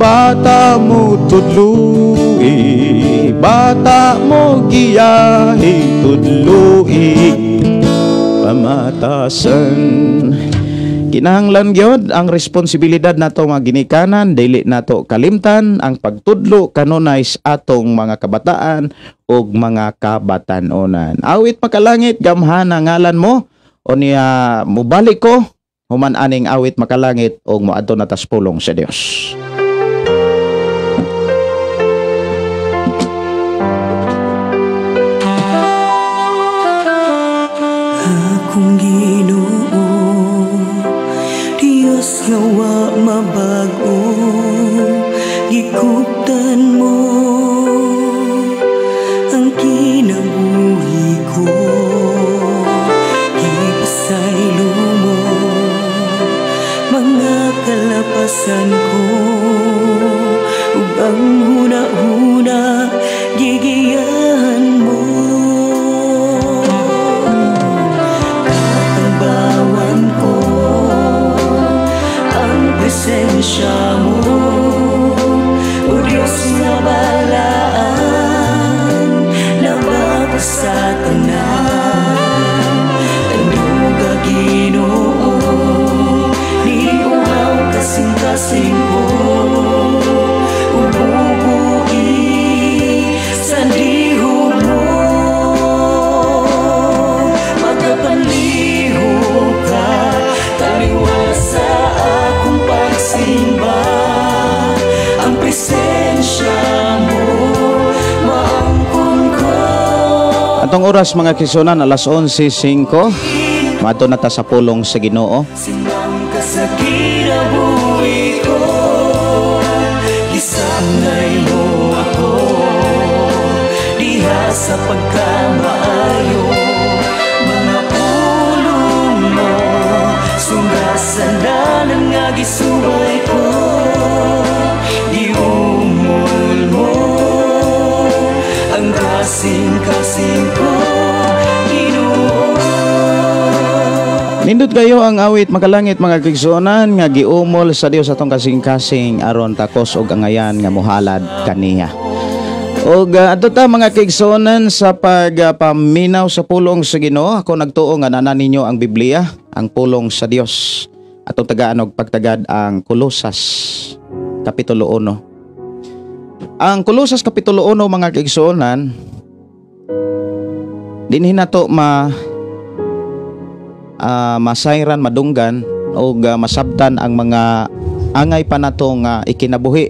bata mo tudloi bata mo giyahi tudloi pamatasan kinahanglan gyud ang responsibilidad nato nga ginikanan dili nato kalimtan ang pagtudlo kanunay sa atong mga kabataan ug mga kabatan-onan awit makalangit gamhana ngalan mo o niya mubalik ko human aning awit makalangit ug moadto na tas pulong sa Dios. Akong Ginoo Diyos nga wa mabago gikuptan mo ang kinabuhi ko gipasaylo mo mga kalapasan ko ug ang huna-huna gigiyahan mo katambawan ko ang presensya mo o Diyos nga balaan nabago sa tanan tanuga Ginoo ni uhaw kasing-kasing ko ububuhi sa lihok mo magkapanlihok ka taliwas sa akong pagsimba ang presensya mo maangkon ko Atong oras mga kisunan alas 11:05 maadto na ta sa pulong sa Ginoo. sinang ka sa kinabuhi ko gisanay mo ako diha sa pagkamaayo mga pulong mo sungasan na nga gisubay ko giumol mo ang kasing-kasing ko Ginoo. Nindot kayo ang awit makalangit mga kigsunan nga giumol sa Dios atong kasing-kasing aron takos og angayan nga mohalad kaniya. Og adto ta mga kigsunan sa pagpaminaw sa pulong sa Ginoo ako nagtuo nga nanan ninyo ang Biblia, ang pulong sa Dios. Atong tagaan og pagtagad ang Kolosas kapitulo 1. Ang Kolosas kapitulo 1 mga kigsunan dinhi nato masayran madunggan o masabtan ang mga angay pa natong ikinabuhi,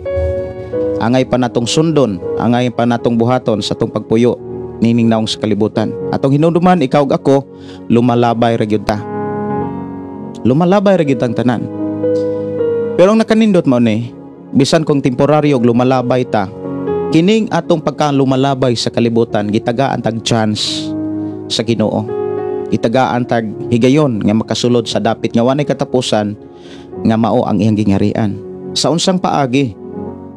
angay pa natong sundon, angay pa natong buhaton sa tong pagpuyo nining naong sa kalibutan. Atong hinumduman ikaw ug ako lumalabay ra gyud ta. Lumalabay ra gyud ang tanan. Pero ang nakanindot mo ni bisan kung temporaryo og lumalabay ta, kining atong pagkalumalabay sa kalibutan gitagaan tag chance sa Ginoo. Itagaan tag higayon nga makasulod sa dapit nga wanay katapusan nga mao ang iyang gingarian. Sa unsang paagi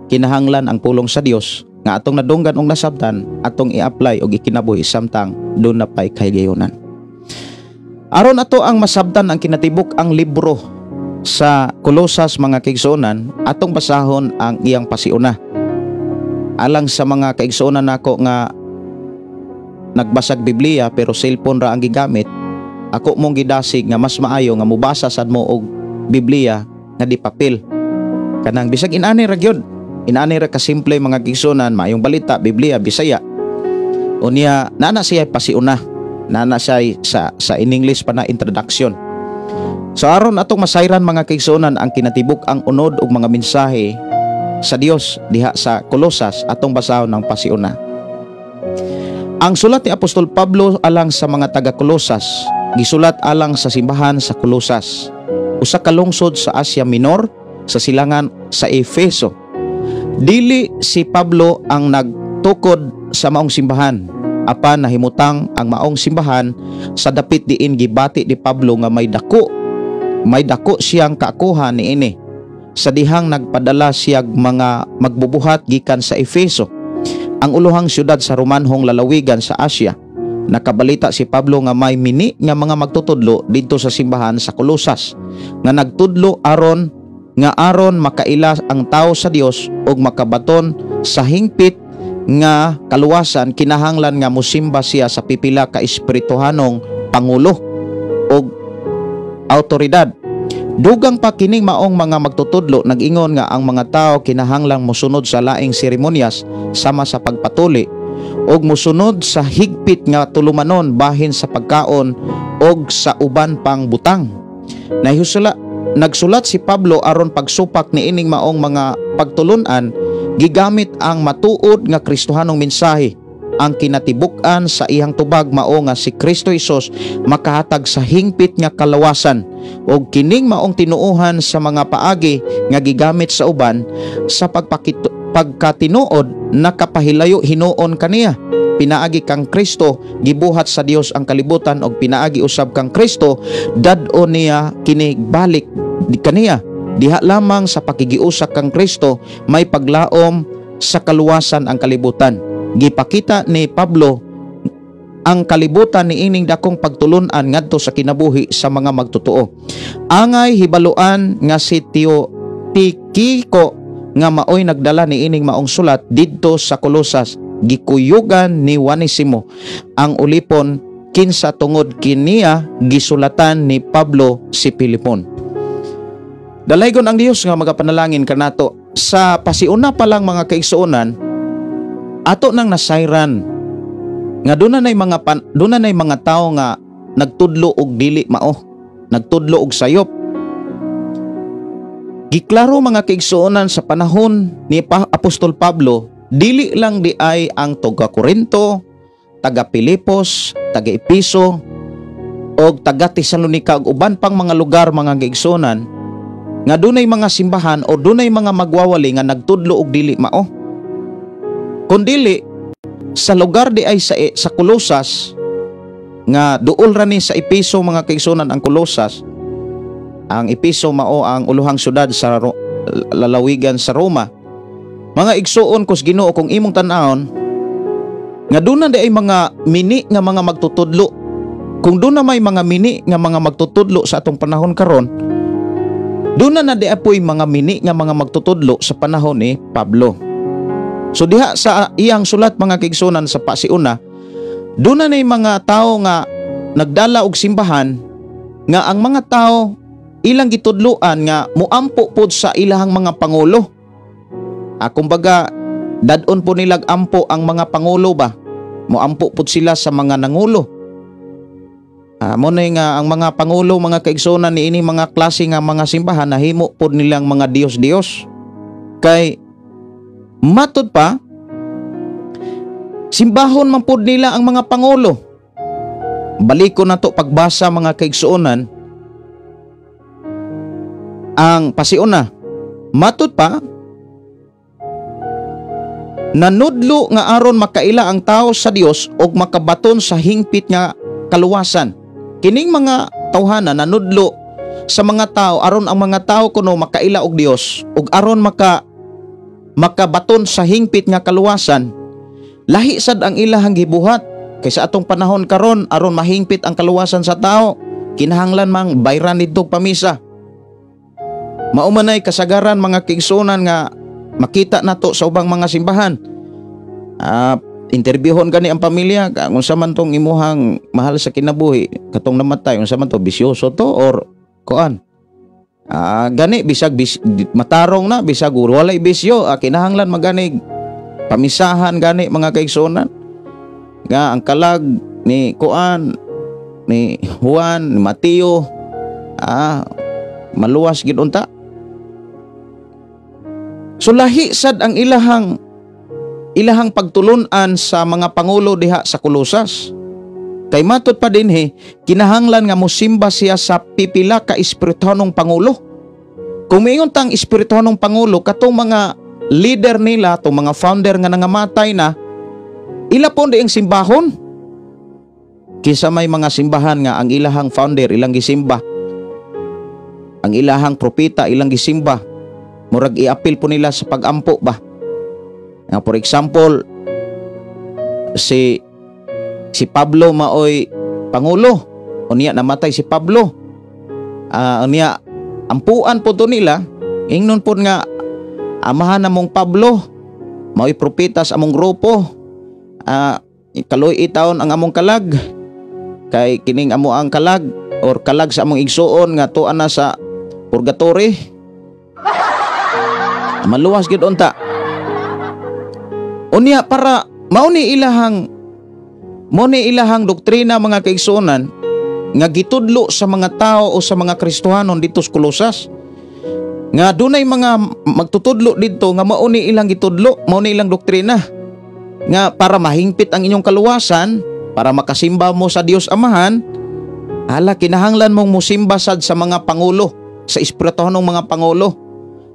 kinahanglan ang pulong sa Dios nga atong nadunggan og nasabtan atong i-apply og ikinabuhi samtang doon na pay kahigayonan. Aron ato ang masabtan ang kinatibuk ang libro sa Kolosas mga kigsunan atong basahon ang iyang pasiuna. alang sa mga kaigsuonan nako nga nagbasag Biblia pero cellphone ra ang gigamit, ako mong gidasig nga mas maayo nga mubasa sad mo og Biblia nga di papel. Kanang bisag inani ra gyud, inani ra ka simple mga kaigsuonan, maayong balita Biblia Bisaya. Unya nana siya pasiuna, nana siya sa in English pa na introduction. So aron atong masayran mga kaigsuonan ang kinatibuk ang unod og mga mensahe sa Dios diha sa Kolosas, atong basahon ng pasiuna. Ang sulat ni Apostol Pablo alang sa mga taga Kolosas gisulat alang sa simbahan sa Kolosas, usa ka lungsod sa Asia Minor sa silangan sa Efeso. Dili si Pablo ang nagtukod sa maong simbahan, apan nahimutang ang maong simbahan sa dapit diin gibati ni Pablo nga may dako siyang kaakuhan niini sa dihang nagpadala siyag mga magbubuhat gikan sa Efeso, ang ulohang syudad sa Romanhong lalawigan sa Asia. Nakabalita si Pablo nga may mini nga mga magtutudlo dito sa simbahan sa Kolosas nga nagtudlo aron makaila ang tao sa Dios ug makabaton sa hingpit nga kaluwasan. Kinahanglan nga musimba siya sa pipila ka espirituhanong pangulo ug autoridad. Dugang pa kining maong mga magtutudlo nag-ingon nga ang mga tao kinahanglang mosunod sa laing seremonyas sama sa pagpatuli ug mosunod sa higpit nga tulumanon bahin sa pagkaon ug sa uban pang butang. Nagsulat si Pablo aron pagsupak ni ining maong mga pagtulunan gigamit ang matuod nga Kristohanong mensahe. Ang kinatibuk-an sa iyang tubag mao nga si Kristo Jesus makahatag sa hingpit nga kalawasan ug kining maong tinuohan sa mga paagi nga gigamit sa uban sa pagkatinuod nakapahilayo hinuon kaniya. Pinaagi kang Kristo gibuhat sa Dios ang kalibutan ug pinaagi usab kang Kristo dad-on niya kini balik kaniya. Diha lamang sa pakigiusa kang Kristo may paglaom sa kaluwasan ang kalibutan. Gipakita ni Pablo ang kalibutan ni ining dakong pagtulunan ngadto sa kinabuhi sa mga magtotoo. Angay hibaluan nga si Tikiko nga maoy nagdala ni ining maong sulat didto sa Kolosas. Gikuyugan ni Onesimo ang ulipon kinsa tungod kiniya gisulatan ni Pablo si Pilipon. Dalaygon ang Dios nga magapanalangin kanato sa pasiuna pa lang mga kaigsuonan ato nang nasayran nga dunay mga tao nga nagtudlo og dili mao, nagtudlo og sayop. Giklaro mga kaigsuonan sa panahon ni Apostol Pablo, dili lang di ay ang taga Corinto, taga Pilipos, taga Episo og taga Tesalonica ug uban pang mga lugar mga kaigsuonan nga dunay mga simbahan o dunay mga magwawali nga nagtudlo og dili mao. Kundili sa lugar di ay sa Kolosas nga duol ra ni sa Episo mga kaigsuonan ang Kolosas. Ang Episo mao ang ulohang syudad sa lalawigan sa Roma. Mga igsuon kus Ginoo kung imong tan-awon nga duna di ay mga mini nga mga magtutudlo. Kung duna may mga mini nga mga magtutudlo sa atong panahon karon, duna na di apoy mga mini nga mga magtutudlo sa panahon ni Pablo. So diha sa iyang sulat mga kaigsuonan sa pasiuna, doon na mga tao nga nagdala og simbahan nga ang mga tao ilang gitudloan nga muampo pod sa ilahang mga pangulo. Kumbaga dadon po nilag ampo ang mga pangulo ba, muampo pod sila sa mga nangulo. Mo na nga ang mga pangulo mga kaigsuonan ni ini mga klase nga mga simbahan nahimo pod nilang mga Dios-Dios. Kay matod pa, simbahon man pod nila ang mga pangulo. Baliko na to pagbasa mga kaigsuonan ang pasiuna. Matod pa, nanudlo nga aron makaila ang tao sa Dios og makabaton sa hingpit nga kaluwasan. Kining mga tawhana nanudlo sa mga tao aron ang mga tao kuno makaila og Dios ug aron makabaton sa hingpit nga kaluwasan. Lahi sad ang ilahang gibuhat kaysa atong panahon karon aron mahingpit ang kaluwasan sa tao kinahanglan mang bayran didto pamisa. Mao man ay kasagaran mga kaigsuonan nga makita nato sa ubang mga simbahan interviewon gani ang pamilya kung sa man tong imuhang mahal sa kinabuhi katong namatay, kung sa man to bisyoso to or kuan. Gani bisag matarong na bisag walay bisyo, kinahanglan magani pamisahan gani mga kaigsuonan. Nga ang kalag ni kuan ni Juan, ni Mateo, maluwas gid unta. So lahi sad ang ilahang pagtulunan sa mga pangulo diha sa Kolosas. Kay matud pa dinhi, kinahanglan nga mosimba siya sa pipila ka espirituhanong pangulo. Kung mingon tang espirituhanong pangulo, katong mga leader nila, tong mga founder nga nangamatay na, ila po ang simbahon. Kisa may mga simbahan nga ang ilahang founder ilang gisimba, ang ilahang propeta ilang gisimba, murag iapil po nila sa pag-ampo ba. For example, si Pablo maoy pangulo, unya namatay si Pablo, unya ampuan po to nila, ingnon po nga amahan namong Pablo maoy propeta sa among grupo, kaloy itaon ang among kalag, kay kining amo ang kalag or kalag sa among igsuon nga tuan na sa purgatory. Maluwas gid unta. Unya para mao ni ilahang doktrina mga kaigsuonan nga gitudlo sa mga tao o sa mga Kristohanon dito sa Kolosas. Nga dunay mga magtutudlo dito nga mao ni ilang gitudlo, mao ni ilang doktrina. Nga para mahingpit ang inyong kaluwasan, para makasimba mo sa Dios Amahan, kinahanglan mong musimba sad sa mga pangulo, sa espirituhanong mga pangulo.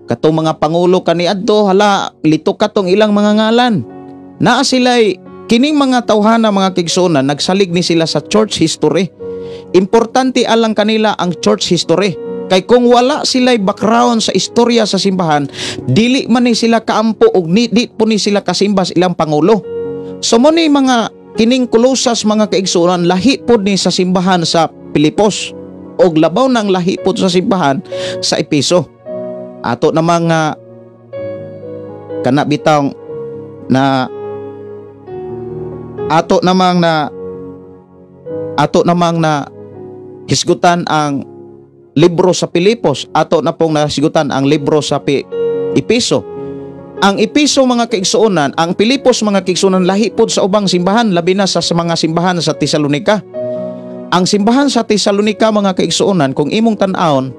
Katong mga pangulo kaniadto, litok katong ilang mga ngalan. Naa sila'y kining mga tawhana mga kaigsuonan, nagsalig ni sila sa church history. Importante alang kanila ang church history. Kay kung wala sila'y background sa istorya sa simbahan, dili man ni sila kaampo o di po ni sila kasimba sa ilang pangulo. So mo ni mga kining Kolosas mga kaigsuonan, lahi po ni sa simbahan sa Pilipos o labaw ng lahi po sa simbahan sa Epeso. Ato namang kanabitang na ato namang na hisgutan ang libro sa Pilipos, ato na pong nasigutan ang libro sa Epeso. Ang Epeso mga kaigsuonan, ang Pilipos mga kaigsuonan, lahi po sa ubang simbahan, labi na sa mga simbahan sa Tesalonika. Ang simbahan sa Tesalonika mga kaigsuonan, kung imong tan-awon,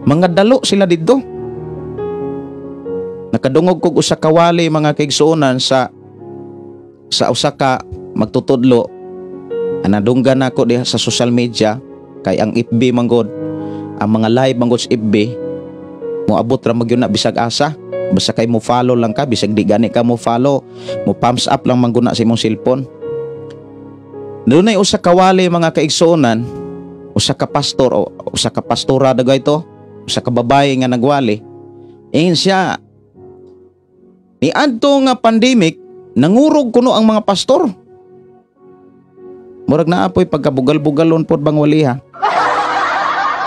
mga dalo sila dito. Nakadungog kog usa ka wali mga kaigsuonan sa usa ka magtutudlo. Anadunggan ako diha sa social media, kay ang FB manggod, ang mga live manggod sa FB, moabot ra magyud na bisag asa. Basta kay mo follow lang ka, bisag di gani ka mo follow, mo thumbs up lang mangguna sa imong cellphone. Dunay usa ka wali mga kaigsuonan, usa ka pastor o usa ka pastora dagay to, usa ka babae nga nagwali. Ingon siya, ni adto nga pandemic, nangurog kuno ang mga pastor. Murag na apoy pagkabugal-bugalon pod bang waliha.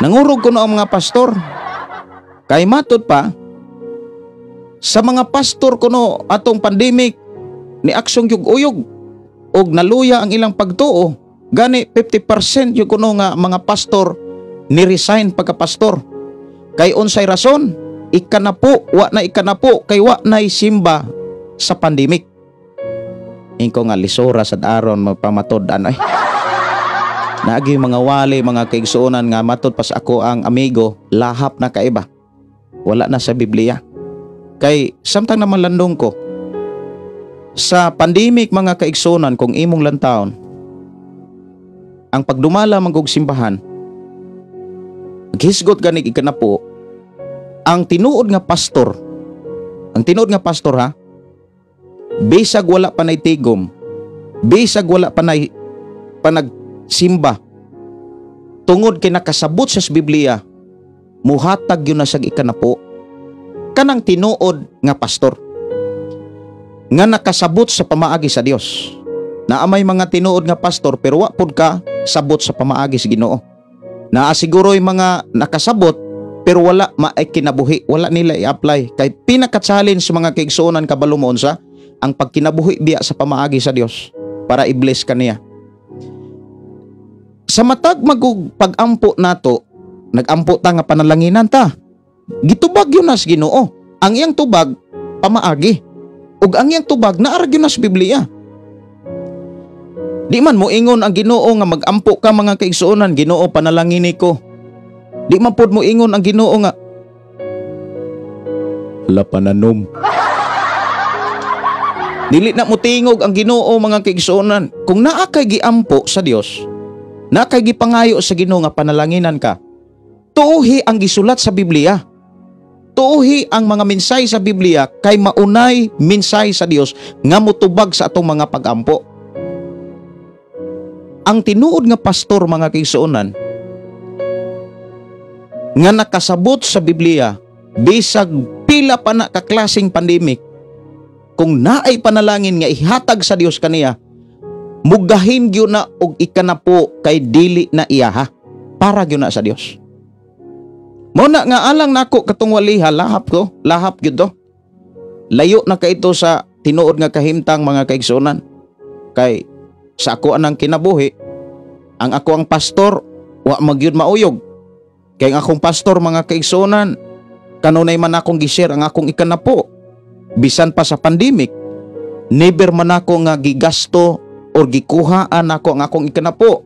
Nangurog kuno ang mga pastor. Kay matud pa, sa mga pastor kuno atong pandemic, ni aksyon yung uyog, og naluya ang ilang pagtuo. Gani 50% yung kuno nga mga pastor ni-resign pagka-pastor. Kay unsay rason? Ikanapo kay wa na simba sa pandemic. Ingko nga lisura sad aron magpamatod-an ay. Naagi mga wali mga kaigsuonan nga matod pas ako ang amigo, lahap na kaiba. Wala na sa Biblia. Kay samtang naman landong ko sa pandemic mga kaigsuonan, kung imong lantawon ang pagdumala manggog simbahan, gisgot gani ikanapo ang tinuod nga pastor ha, bisag wala pa nay tigom, bisag wala pa nay panagsimba, tungod kay nakasabot sa Biblia, muhatag yun na sa ikanapo kanang tinuod nga pastor nga nakasabot sa pamaagi sa Dios. Naamay mga tinuod nga pastor pero wa pud ka sabot sa pamaagi sa Ginoo. Naasiguro'y mga nakasabot pero wala maay kinabuhi, wala nila i-apply. Kay pinaka-challenge sa mga kaigsuonan kabalo mo unsa, ang pagkinabuhi biya sa pamaagi sa Dios para i-bless kaniya. Sa matag magug pag-ampo nato, nag-ampo ta nga panalanginan ta. Gitubag yun nas Ginoo. Ang iyang tubag pamaagi. Ug ang iyang tubag naara gyud nas Biblia. Di man mo ingon ang Ginoo nga mag-ampo ka mga kaigsuonan, Ginoo panalangini ko. Di man pod mo ingon ang Ginoo nga la pananom. Dili na mo tingog ang Ginoo mga kaigsuonan. Kung naa kay giampo sa Dios, naa kay gipangayo sa Ginoo nga panalanginan ka, tuohi ang gisulat sa Biblia. Tuohi ang mga mensahe sa Biblia kay maunay mensahe sa Dios nga motubag sa atong mga pag-ampo. Ang tinuod nga pastor mga kaigsuonan nga nakasabot sa Biblia bisag pila pa na kaklaseng pandemic, kung naay panalangin nga ihatag sa Dios kaniya, mugahin gyud na og ikanapo kay dili na iyaha para gyud na sa Dios. Mo na nga alang nako katong waliha, lahap gyud to. Layo na ka ito sa tinuod nga kahimtang mga kaigsuonan. Kay sa ako anang kinabuhi, ang ako ang pastor, wa magyud mauyog. Kay ang akong pastor mga kaigsuonan, kanunay man akong gi-share ang akong ikanapo. Bisan pa sa pandemic, never man ako nga gigasto or gikuhaan ako ang akong ikanapo.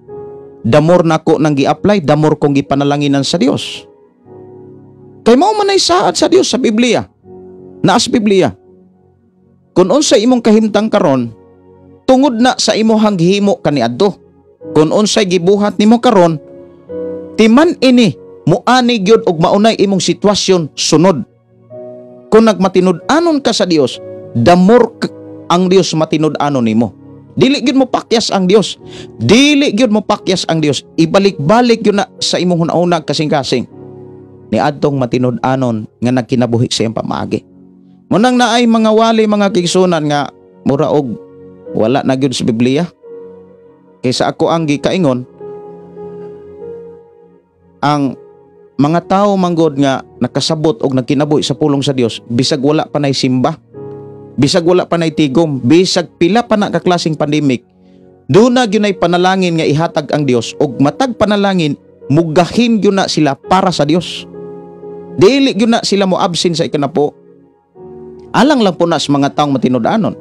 Damor nako nang gi-apply, damor kong gipanalanginan sa Dios. Kay mao man ay saad sa Dios sa Biblia. Naas Biblia. Kung unsay imong kahimtang karon, tungod na sa imong gihimo kaniadto. Kung unsay gibuhat nimo karon, timan ini muani gyud og maunay imong sitwasyon sunod. Kung nagmatinud-anon ka sa Dios, damor ang Dios matinud-anon nimo. Dili gyud mo pakyas ang Dios. Dili gyud mo pakyas ang Dios. Ibalik-balik gyud na sa imong hunahuna kasing-kasing. Niadtong matinud-anon nga nagkinabuhi sa iyang pamaagi. Munang naay mga wali mga kaigsuonan nga mura og wala na gyud sa Biblia. Kaysa ako ang gikaingon, ang mga tao manggod nga nakasabot og nagkinabuhi sa pulong sa Dios, bisag wala pa nay simba, bisag wala pa nay tigom, bisag pila pa na kaklaseng pandemic, doon na gyud nay panalangin nga ihatag ang Dios, og matag panalangin mugahin gyud na sila para sa Dios. Dili gyud na sila mo absent sa ikanapo. Alang lang po na sa mga taong matinud-anon.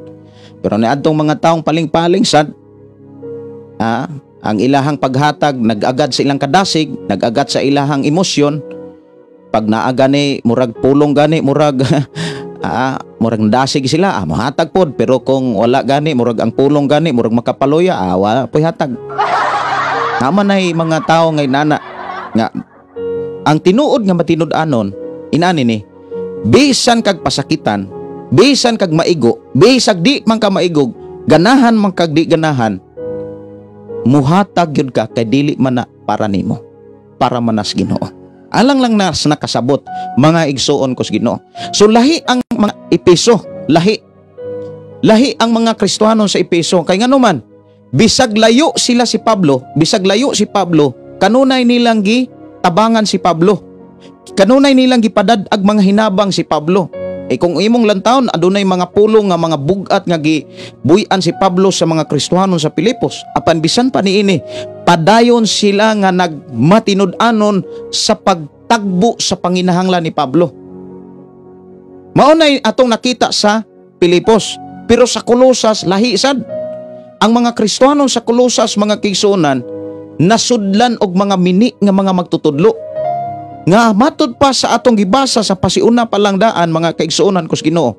Pero niadtong mga taong paling-paling sad, ang ilahang paghatag nag-agad sa ilang kadasig, nag-agad sa ilahang emosyon. Pag naa gani murag pulong gani murag murag dasig sila, mahatag pod. Pero kung wala gani murag ang pulong gani murag makapaloya, wala po'y hatag. Naman ay mga tao ngay nana nga ang tinuod nga matinud-anon inani ni bisan kag pasakitan, bisan kag maigo, bisag di man ka maigog, ganahan man kag di ganahan, muhatag yun ka kay dili man na para nimo, para manas Ginoo. Alang lang nas nakasabot mga igsuon ko sa Ginoo. So lahi ang mga Epeso, lahi ang mga Kristiyanon sa Epeso. Kay ngano man bisag layo sila si Pablo, bisag layo si Pablo, kanunay nilang tabangan si Pablo. Kanunay nilang gipadadag mga hinabang si Pablo. Kung imong lantawon adunay mga pulong nga mga bugat nga gibuy-an si Pablo sa mga Kristiyanon sa Pilipos. Apan bisan pa niini, padayon sila nga nagmatinud-anon sa pagtagbo sa panginahanglan ni Pablo. Maunay atong nakita sa Pilipos, pero sa Kolosas lahi sad. Ang mga Kristiyanon sa Kolosas mga kaigsuonan nasudlan og mga mini nga mga magtutudlo. Nga matod pa sa atong gibasa sa pasiuna pa lang daan mga kaigsuonan ko sa Ginoo.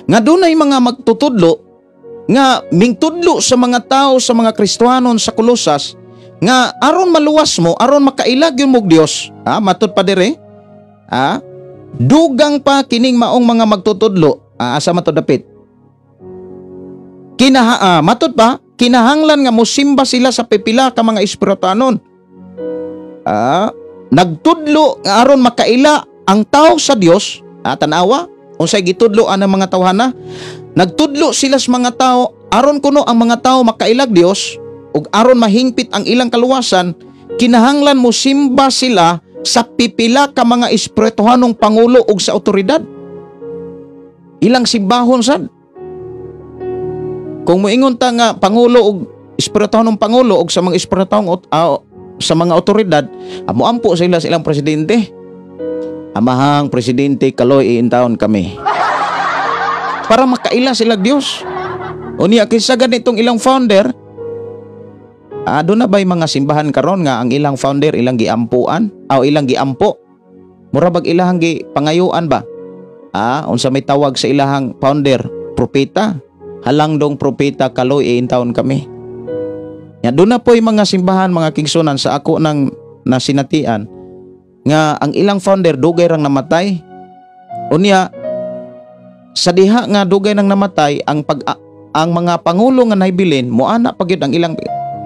Nga dunay mga magtutudlo nga mingtudlo sa mga tao sa mga Kristiyanon sa Kolosas nga aron maluwas mo, aron makailag yung mog Dios. Matod pa dire. Dugang pa kining maong mga magtutudlo. Asa matod dapit? Matod pa kinahanglan nga mosimba sila sa pipila ka mga espirituanon. Nagtudlo nga aron makaila ang tao sa Dios. Tanawa unsay gitudlo ang mga tawhana. Nagtudlo sila sa mga tao aron kuno ang mga tao makailag Dios ug aron mahingpit ang ilang kaluwasan. Kinahanglan mo simba sila sa pipila ka mga espirituhanong pangulo ug sa otoridad. Ilang simbahon sad. Kung moingon ta nga pangulo og espirituhanong pangulo og sa mga espirituhanong sa mga otoridad, amo ampo sila sa ilang presidente. Amahang presidente kaloy iintawon kami. Para makaila sila Dios. Unya kinsa ganitong ilang founder, doon na ba'y mga simbahan karon nga ang ilang founder ilang giampuan o ilang giampo? Mura bag ilahang gipangayuan ba? Unsa may tawag sa ilahang founder? Propeta. Halangdong propeta kaloy iintawon kami. Ya doon na po yung mga simbahan, mga kingsunan sa ako nang nasinatian nga ang ilang founder dugay rang namatay. Unya sa diha nga dugay nang namatay ang mga pangulo nga naibilin moana pagyud ang ilang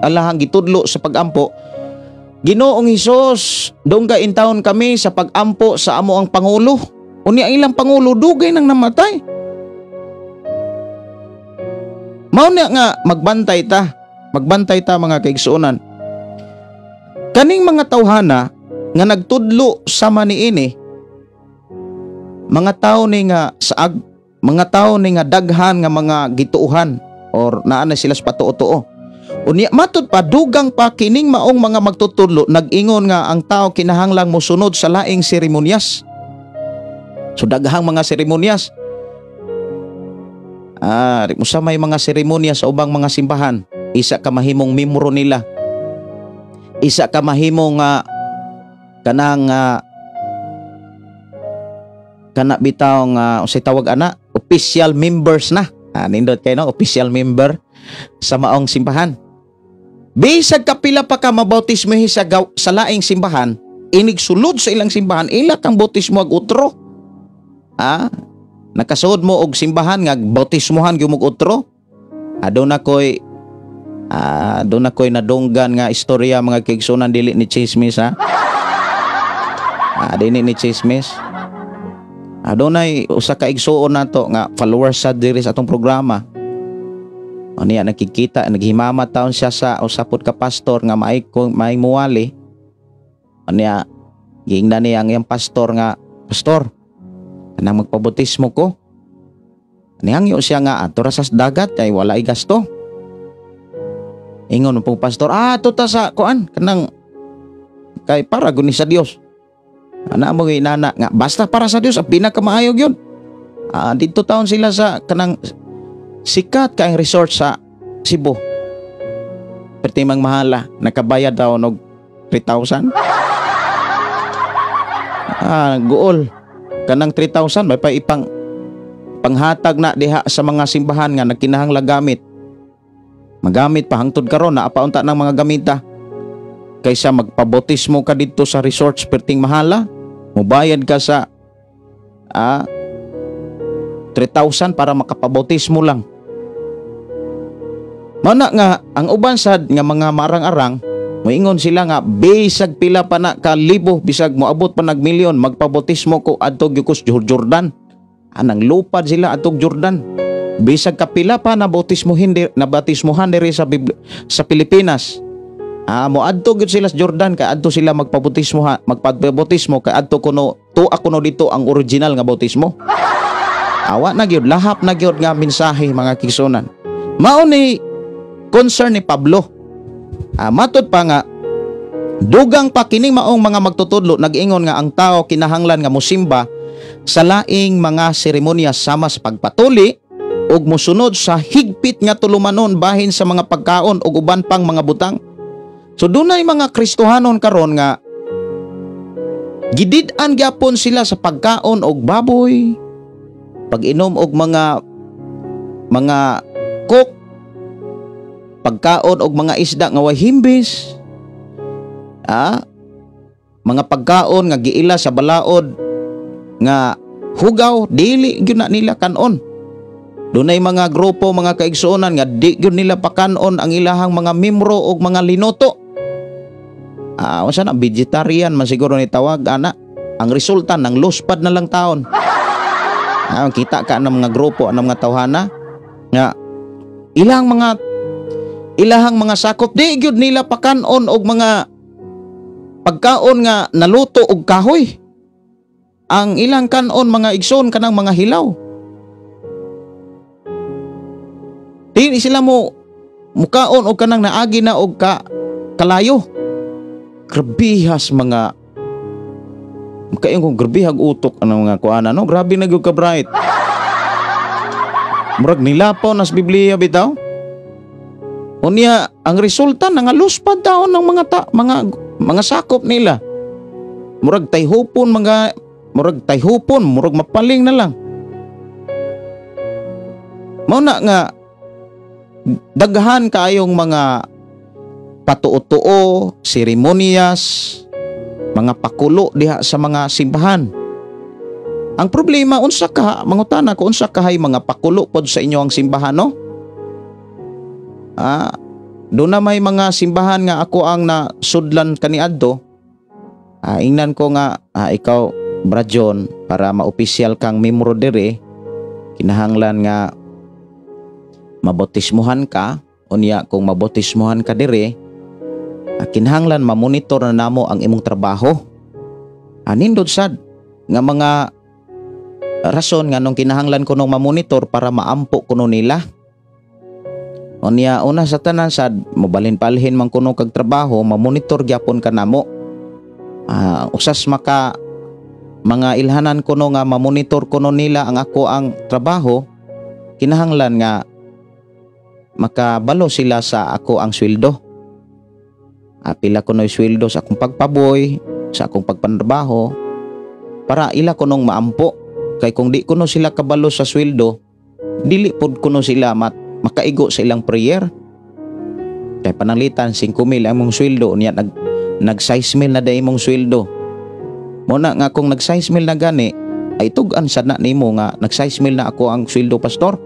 alahang gitudlo sa pagampo. Ginoong Hesus, dungga intawon kami sa pagampo sa amo ang pangulo. Unya ang ilang pangulo dugay nang namatay. Mao na nga magbantay ta mga kaigsuonan. Kaning mga tawhana nga nagtudlo sa maniini, mga tao ni nga saag, mga tao ni nga daghan nga mga gituuhan or naa na sila sa patuo-tuo. Unya matud pa dugang pa kining maong mga magtutudlo nag-ingon nga ang tao kinahanglang mosunod sa laing seremonyas. So daghang mga seremonyas. Musa may mga seremonya sa ubang mga simbahan. Isa ka mahimong membro nila. Isa ka mahimong kanang kana bitaw nga usay tawag ana official members na. Nindot kay no official member sa maong simbahan. Bisag kapila pa ka mabautismo sa laing simbahan, inig sulod sa ilang simbahan, ila kang bautismo ag utro. Nakasuod mo og simbahan nga bautismohan gyud mo utro. Aduna koy nadunggan nga istorya mga kaigsunan dili ni chismis dili ni chismis. Adunay usa ka igsuon nato nga followers sa diri sa atong programa. Niya nakikita naghimamat taon siya sa usapod ka pastor nga may muwali. Niya giingnan niya ang iyang pastor nga, pastor, kanang magpabautismo ko. Nihangyo siya nga ato ra sa dagat kay wala ay gasto. Ingon po pastor, ato ta sa kuan kanang kay para guni sa Dios. Ana mo inana nga basta para sa Dios ang pinakamaayog yun. Dito taon sila sa kanang sikat kaayong resort sa Cebu. Pertimang mahala, nakabayad daw og 3,000. Guol. Kanang 3,000 may pa ipang panghatag na diha sa mga simbahan nga nagkinahanglan gamit. Magamit pa hangtod karon na apaunta ng mga gamita. Kaysa magpabautismo ka dito sa resorts perting mahala, mubayad ka sa 3,000 para makapabautismo lang. Mana nga ang uban sad nga mga marang-arang moingon sila nga bisag pila pa na ka libo bisag moabot pa nag milyon magpabautismo ko adto gyud Jordan. Anang lupad sila adtog Jordan. Bisag kapila pa na bautismohan diri sa Pilipinas. Moadto gyud sila sa Jordan kay adto sila magpabautismo kay adto kuno dito ang original nga bautismo. Awa na gyud lahap na gyud nga mensahe mga kigsunan. Mao ni concern ni Pablo. Matud pa nga dugang pa kining maong mga magtutudlo nag-ingon nga ang tao kinahanglan nga mosimba sa laing mga seremonya sama sa pagpatuli ug mosunod sa higpit nga tulumanon bahin sa mga pagkaon ug uban pang mga butang. So dunay mga Kristohanon karon nga gidid-an gyapon sila sa pagkaon og baboy, pag-inom og mga coke, pagkaon og mga isda nga way himbis. Mga pagkaon nga giila sa balaod nga hugaw dili gyud na nila kanon. Dunay mga grupo mga kaigsuonan nga di gyud nila pakanon ang ilahang mga membro og mga linoto. Unsa na vegetarian man siguro ni tawag ana. Ang resulta ng luspad na lang taon. Kita ka ng mga grupo ng mga tawhana nga ilahang mga sakop di gyud nila pakanon og mga pagkaon nga naluto og kahoy. Ang ilang kanon mga igsoon kanang mga hilaw. Dili sila mo mukaon og kanang naagi na og kalayo. Grabihas mga kaayong kung grabihag utok ang mga kuana no. Grabe na gyud ka bright. Murag nilapaw nas Biblia bitaw. Unya ang resulta nangaluspad taon ng mga sakop nila. Murag tayhupon murag mapaling na lang. Mao na nga daghan kaayong mga patuo-tuo, seremonyas, mga pakulo diha sa mga simbahan. Ang problema unsa ka mangutana ko unsa kahay mga pakulo pod sa inyo ang simbahan no? Doon na may mga simbahan nga ako ang nasudlan kaniadto. Ingnan ko nga ikaw Brad John para ma-opisyal kang membro dire kinahanglan nga mabotismuhan ka. Unya kung mabotismuhan ka dire kinahanglan ma-monitor na namo ang imong trabaho. Nindot sad nga mga rason nga nung kinahanglan ko nung ma-monitor para maampo kuno nila. Unya una sa tanan sad mobalin palhin man kuno kag trabaho ma-monitor gyapon ka namo. Usas maka mga ilhanan kuno nga ma-monitor kuno nila ang ako ang trabaho kinahanglan nga makabalo sila sa ako ang sweldo. Pila ko no'y sweldo sa akong pagpaboy, sa akong pagpantrabaho para ila ko nung maampo. Kay kung di ko no sila kabalo sa sweldo, dili pod ko no sila makaigo sa ilang prayer. Kay pananglitan 5,000 ang mong sweldo niya nag 6,000 na day mong sweldo. Muna nga kung nag 6,000 na gani ay tugan sad na nimo nga nag 6,000 na ako ang sweldo pastor.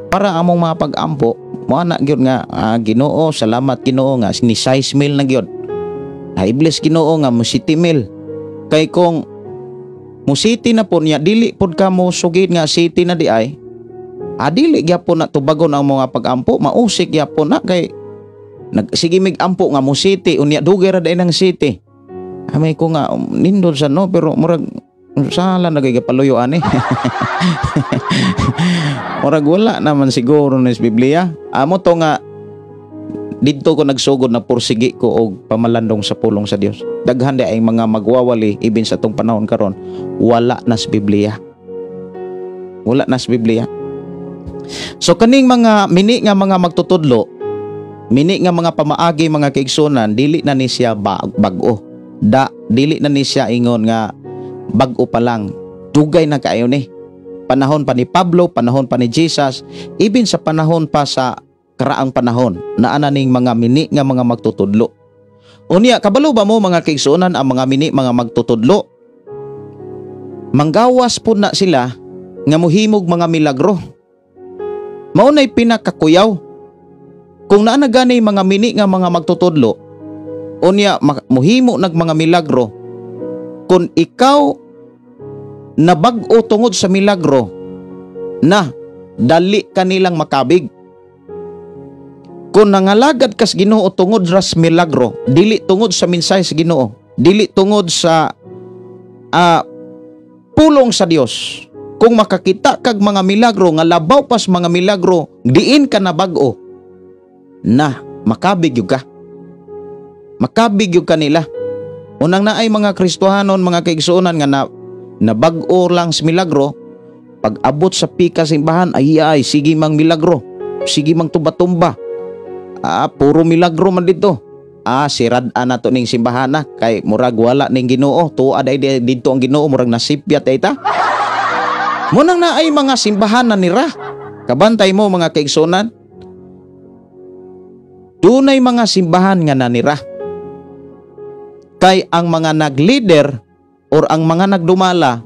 Para among mga pag-ampo mo na gyud nga Ginoo, salamat Ginoo nga ni 6,000 na gyud. Bless Ginoo nga mo 7,000. Kay kung mo city na po niya dili pod ka mo sugid nga city na di ay dili gyapon na tubagon ang mga pag-ampo, mausik gyapon na kay sige mig ampo nga mo city unya dugay ra day ng city. Amay ko nga nindot sa no pero murag sala nagaygapaluyo ani. Murag wala naman siguro na sa Biblia. Amo to nga didto ko nagsugod na pursigi ko og pamalandong sa pulong sa Dios. Daghan di ay mga magwawali even sa tong panahon karon wala na sa Biblia. Wala na sa Biblia. So kaning mga mini nga mga magtutudlo, mini nga mga pamaagi mga kaigsunan, dili na ni siya bag-o. Dili na ni siya ingon nga bag-o pa lang. Dugay na kaayo ni. Panahon pa ni Pablo, panahon pa ni Jesus, even sa panahon pa sa karaang panahon, naana ning mga mini nga mga magtutudlo. Unya, kabalo ba mo mga kaigsunan ang mga mini mga magtutudlo? Manggawas po na sila nga muhimog mga milagro. Maunay pinakakuyaw. Kung naana gani mga mini nga mga magtutudlo, unya muhimo nag mga milagro, kung ikaw na bag-o tungod sa milagro na dali kanilang makabig. Kung nangalagad kas Ginoo tungod ras milagro, dili tungod sa mensahe sa Ginoo, dili tungod sa pulong sa Dios. Kung makakita kag mga milagro nga labaw pas mga milagro, diin ka na bag-o na makabig yun ka. Makabig yun kanila. Unang naay mga Kristohanon, mga kaigsuonan nga na bag-o lang sa milagro, pag abot sa pika simbahan, ay sige mang milagro, sige mang tumba-tumba. Puro milagro man dito. Sirad-an na to ning simbahan na, kay murag wala ning Ginoo, tuad ay dito ang Ginoo, murag nasipyat ay ta. Munang naay mga simbahan na nira. Kabantay mo mga kaigsuonan, dunay mga simbahan nga nanira. Kay ang mga nag-leader or ang mga nagdumala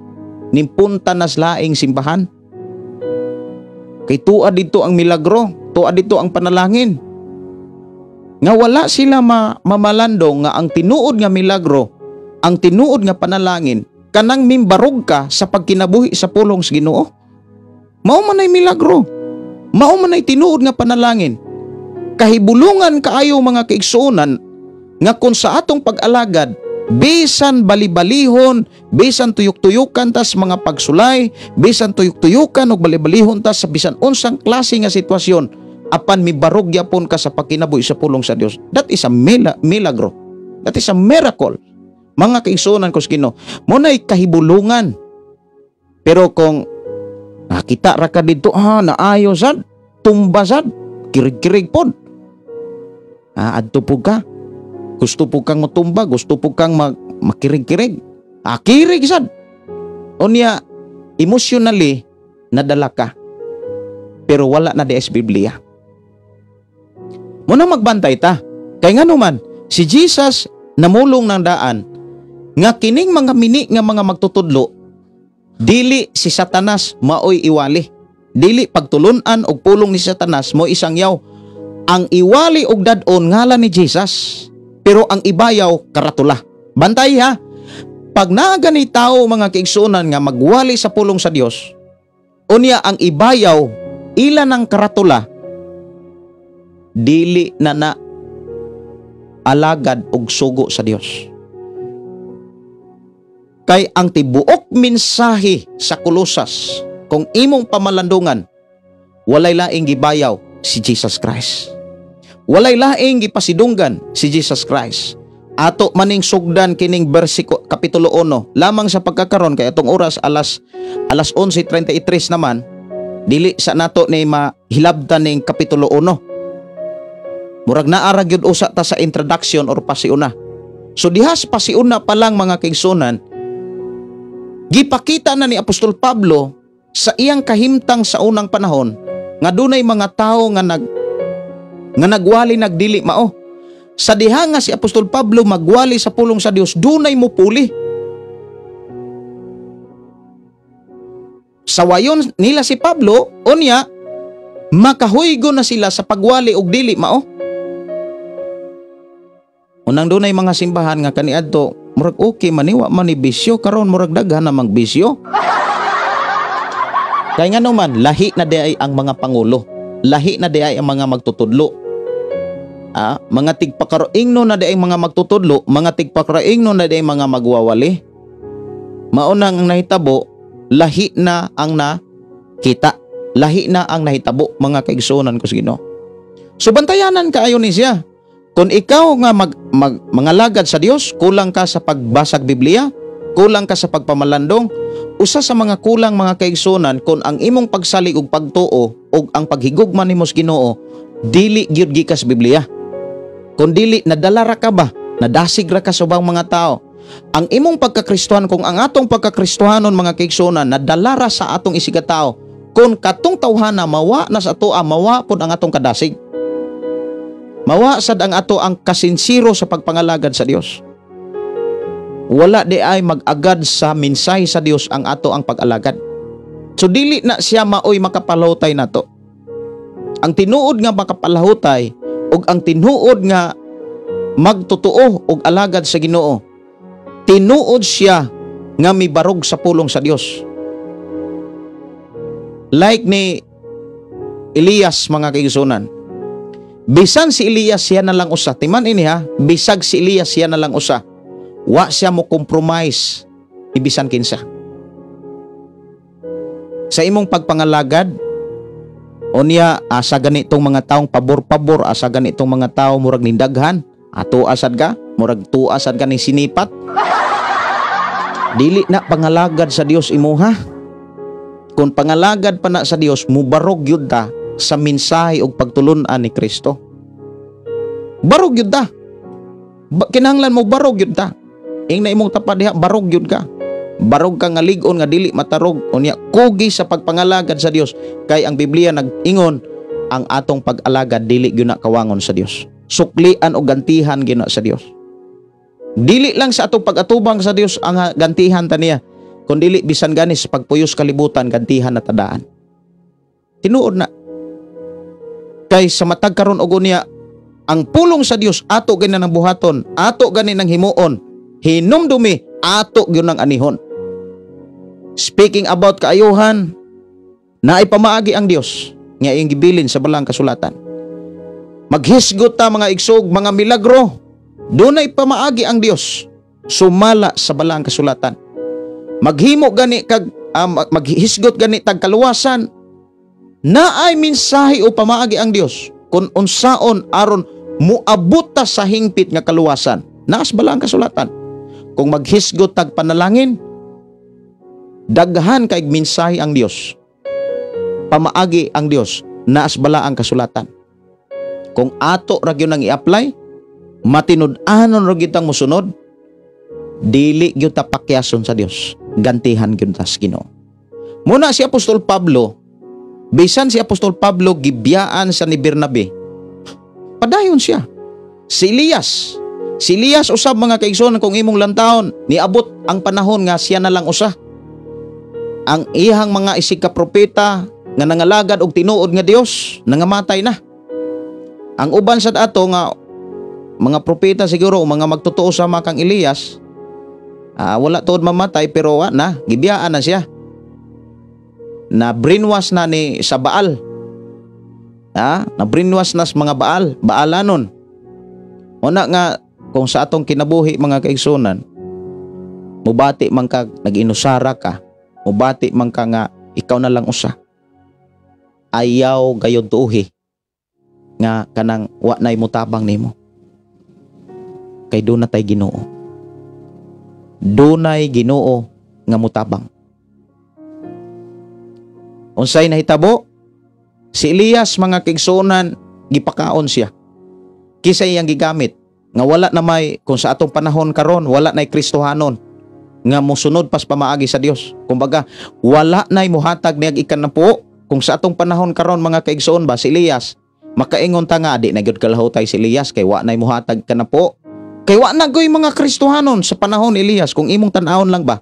nimpunta na sa laing simbahan. Kay tuad dito ang milagro, tuad dito ang panalangin. Nga wala sila mamalandong nga ang tinuod nga milagro, ang tinuod nga panalangin, kanang mimbarog ka sa pagkinabuhi sa pulong sa Ginoo. Mao man ay milagro. Mao man ay tinuod nga panalangin. Kahibulungan kaayo mga kaigsuonan nga kung sa atong pag-alagad, bisan bali-balihon, bisan tuyok-tuyukan tas mga pagsulay, bisan tuyok-tuyukan o bali-balihon tas sa bisan unsang klase nga sitwasyon, apan mibarog yapon ka sa pagkinabuhi sa pulong sa Dios. That is a milagro. That is a miracle. Mga kaigsunan ko sa Ginoo, mo na'y kahibulungan. Pero kung nakita ra ka dito, naayo sad, tumba sad, kirig-kirig pod. Adto po ka. Gusto po kang matumba, gusto po kang makirig-kirig. Kirig sad. Unya, emotionally, nadala ka. Pero wala na di sa Biblia. Muna magbantay ta. Kay nga naman, si Jesus namulong ng daan, nga kining mga mini nga mga magtutudlo, dili si Satanas maoy iwali. Dili pagtulunan og pulong ni Satanas mo isang yaw. Ang iwali og dadon ngalan ni Jesus, pero ang ibayaw karatula. Bantay ha. Pag naagani tao mga kaigsunan nga magwali sa pulong sa Dios, unya ang ibayaw ila ng karatula, dili na alagad og sugo sa Dios. Kay ang tibuok mensahe sa Kolosas, kung imong pamalandungan, walay laing gibayaw si Jesus Christ. Walay laing gipasidunggan si Jesus Christ. Ato maning sugdan kining kapitulo 1 lamang sa pagkakaron kay atong oras alas 11:33 naman, dili sa nato ni mahilabtan ning kapitulo 1. Murag naara gyud usa ta sa introduction or pasiuna. So dihas pasiuna pa lang mga kaigsunan, gipakita na ni Apostol Pablo sa iyang kahimtang sa unang panahon nga dunay mga tao nga nagwali nagdili mao. Sa diha nga si Apostol Pablo magwali sa pulong sa Dios, dunay mo puli. Sa wayon nila si Pablo, unya makahuygo na sila sa pagwali og dili mao. Unang dunay mga simbahan nga kaniadto, murag okay maniwa man ni bisyo, karon murag daghan namang bisyo. Kaya nga naman, lahi na diay ang mga pangulo, lahi na diay ang mga magtutudlo. Mga tigpakaroingno na diay mga magtutudlo, mga tigpakaroingno na diay mga magwawali. Maunang ang nahitabo, lahi na ang nakita, lahi na ang nahitabo mga kaigsunan ko sa Ginoo. So bantayanan kaayo ni siya. Kung ikaw nga mangalagad sa Dios, kulang ka sa pagbasag Biblia, kulang ka sa pagpamalandong, usa sa mga kulang mga kaigsunan kung ang imong pagsalig og pagtuo og ang paghigugma nimo sa Ginoo dili gyud gikas Biblia. Kung dili nadala ra ka ba, nadasig ra ka sa ubang mga tao. Ang imong pagkakristohan, kung ang atong pagkakristohanon mga kaigsunan nadala ra sa atong isigatao, kung katong tawhana mawa na sa atoa, mawa pod ang atong kadasig. Mawa sad ang ato ang kasinsiro sa pagpangalagad sa Dios. Wala di ay mag-agad sa mensahe sa Dios ang ato ang pag-alagad. So dili na siya maoy makapalahutay nato. Ang tinuod nga makapalahutay ug ang tinuod nga magtutuo og alagad sa Ginoo, tinuod siya nga mibarog sa pulong sa Dios. Like ni Elias mga kaigsunan. Bisan si Elias siya na lang usa. Timan ini ha, bisag si Elias siya na lang usa. Wa siya mo compromise ibisan kinsa. Sa imong pagpangalagad, unya asa ganitong mga taong pabor-pabor, asa ganitong mga tao murag nindaghan, ato asad ka, murag tuasad ka ni sinipat. Dili na pangalagad sa Dios imuha. Kung pangalagad pa na sa Dios, mubarog yun ta sa mensahe og pagtulunan ni Kristo. Barog yun ta. Kinahanglan mo barog yun ta. Ing na imong tapad diha, barog yun ka. Barog ka nga lig-on nga dili matarog. Unya kugi sa pagpangalagad sa Dios. Kay ang Biblia nag-ingon, ang atong pag-alagad dili gyud na kawangon sa Dios. Suklian o gantihan gyud sa Dios. Dili lang sa atong pag-atubang sa Dios ang gantihan ta niya, kundi bisan gani sa pagpuyos kalibutan gantihan na tadaan. Tinuod na. Kay sa matag karon og unya, ang pulong sa Dios ato gani nang buhaton, ato gani nang himuon, hinumdumi ato gyud nang anihon. Speaking about kaayuhan, naay pamaagi ang Dios nga iyang gibilin sa balang kasulatan. Maghisgot ta mga igsog, mga milagro, dunay pamaagi ang Dios sumala sa balang kasulatan. Maghimo gani kag maghisgot gani tag kaluwasan, naay mensahe o pamaagi ang Dios kung unsaon aron muabot ta sa hingpit nga kaluwasan. Naas bala ang kasulatan. Kung maghisgot tag panalangin, daghan kay mensahe ang Dios. Pamaagi ang Dios, naas bala ang kasulatan. Kung ato ra gyud nang i-apply, matinud-anon ra gyud tang mosunod, dili gyud ta pakyason sa Dios. Gantihan gyud ta sa Ginoo. Muna si Apostol Pablo, bisan si Apostol Pablo gibiyaan sa ni Bernabe, padayon siya. Si Elias usab mga kaigsoon kung imong lantawon, niabot ang panahon nga siya na lang usa. Ang ihang mga isig ka propeta nga nangalagad og tinuod nga Dios nangamatay na. Ang uban sad ato nga mga propeta siguro mga magtotoo sama kang Elias, wala tuod mamatay pero na gibiyaan na siya. Na brainwash na ni sa Baal. Na brainwash na sa mga Baalanon. Una nga kung sa atong kinabuhi mga kaigsunan, mubati man ka nag-inusara ka, mubati man ka nga ikaw na lang usa. Ayaw gayud tuuhi nga kanang wa nay mutabang nimo. Kay do na tay Ginoo. Dunay Ginoo nga mutabang. Unsay nahitabo? Si Elias mga kaigsunan gipakaon siya. Kisay iyang gigamit nga wala na may kung sa atong panahon karon wala nay Kristohanon nga mosunod pas pamaagi sa Dios. Kumbaga wala nay muhatag niyag ikan na po kung sa atong panahon karon mga kaigsuon ba si Elias makaingon ta nga di na gyud kalahutay si Elias kay wa nay muhatag ka na po. Kay wa na goy mga Kristohanon sa panahon ni Elias kung imong tan-awon lang ba.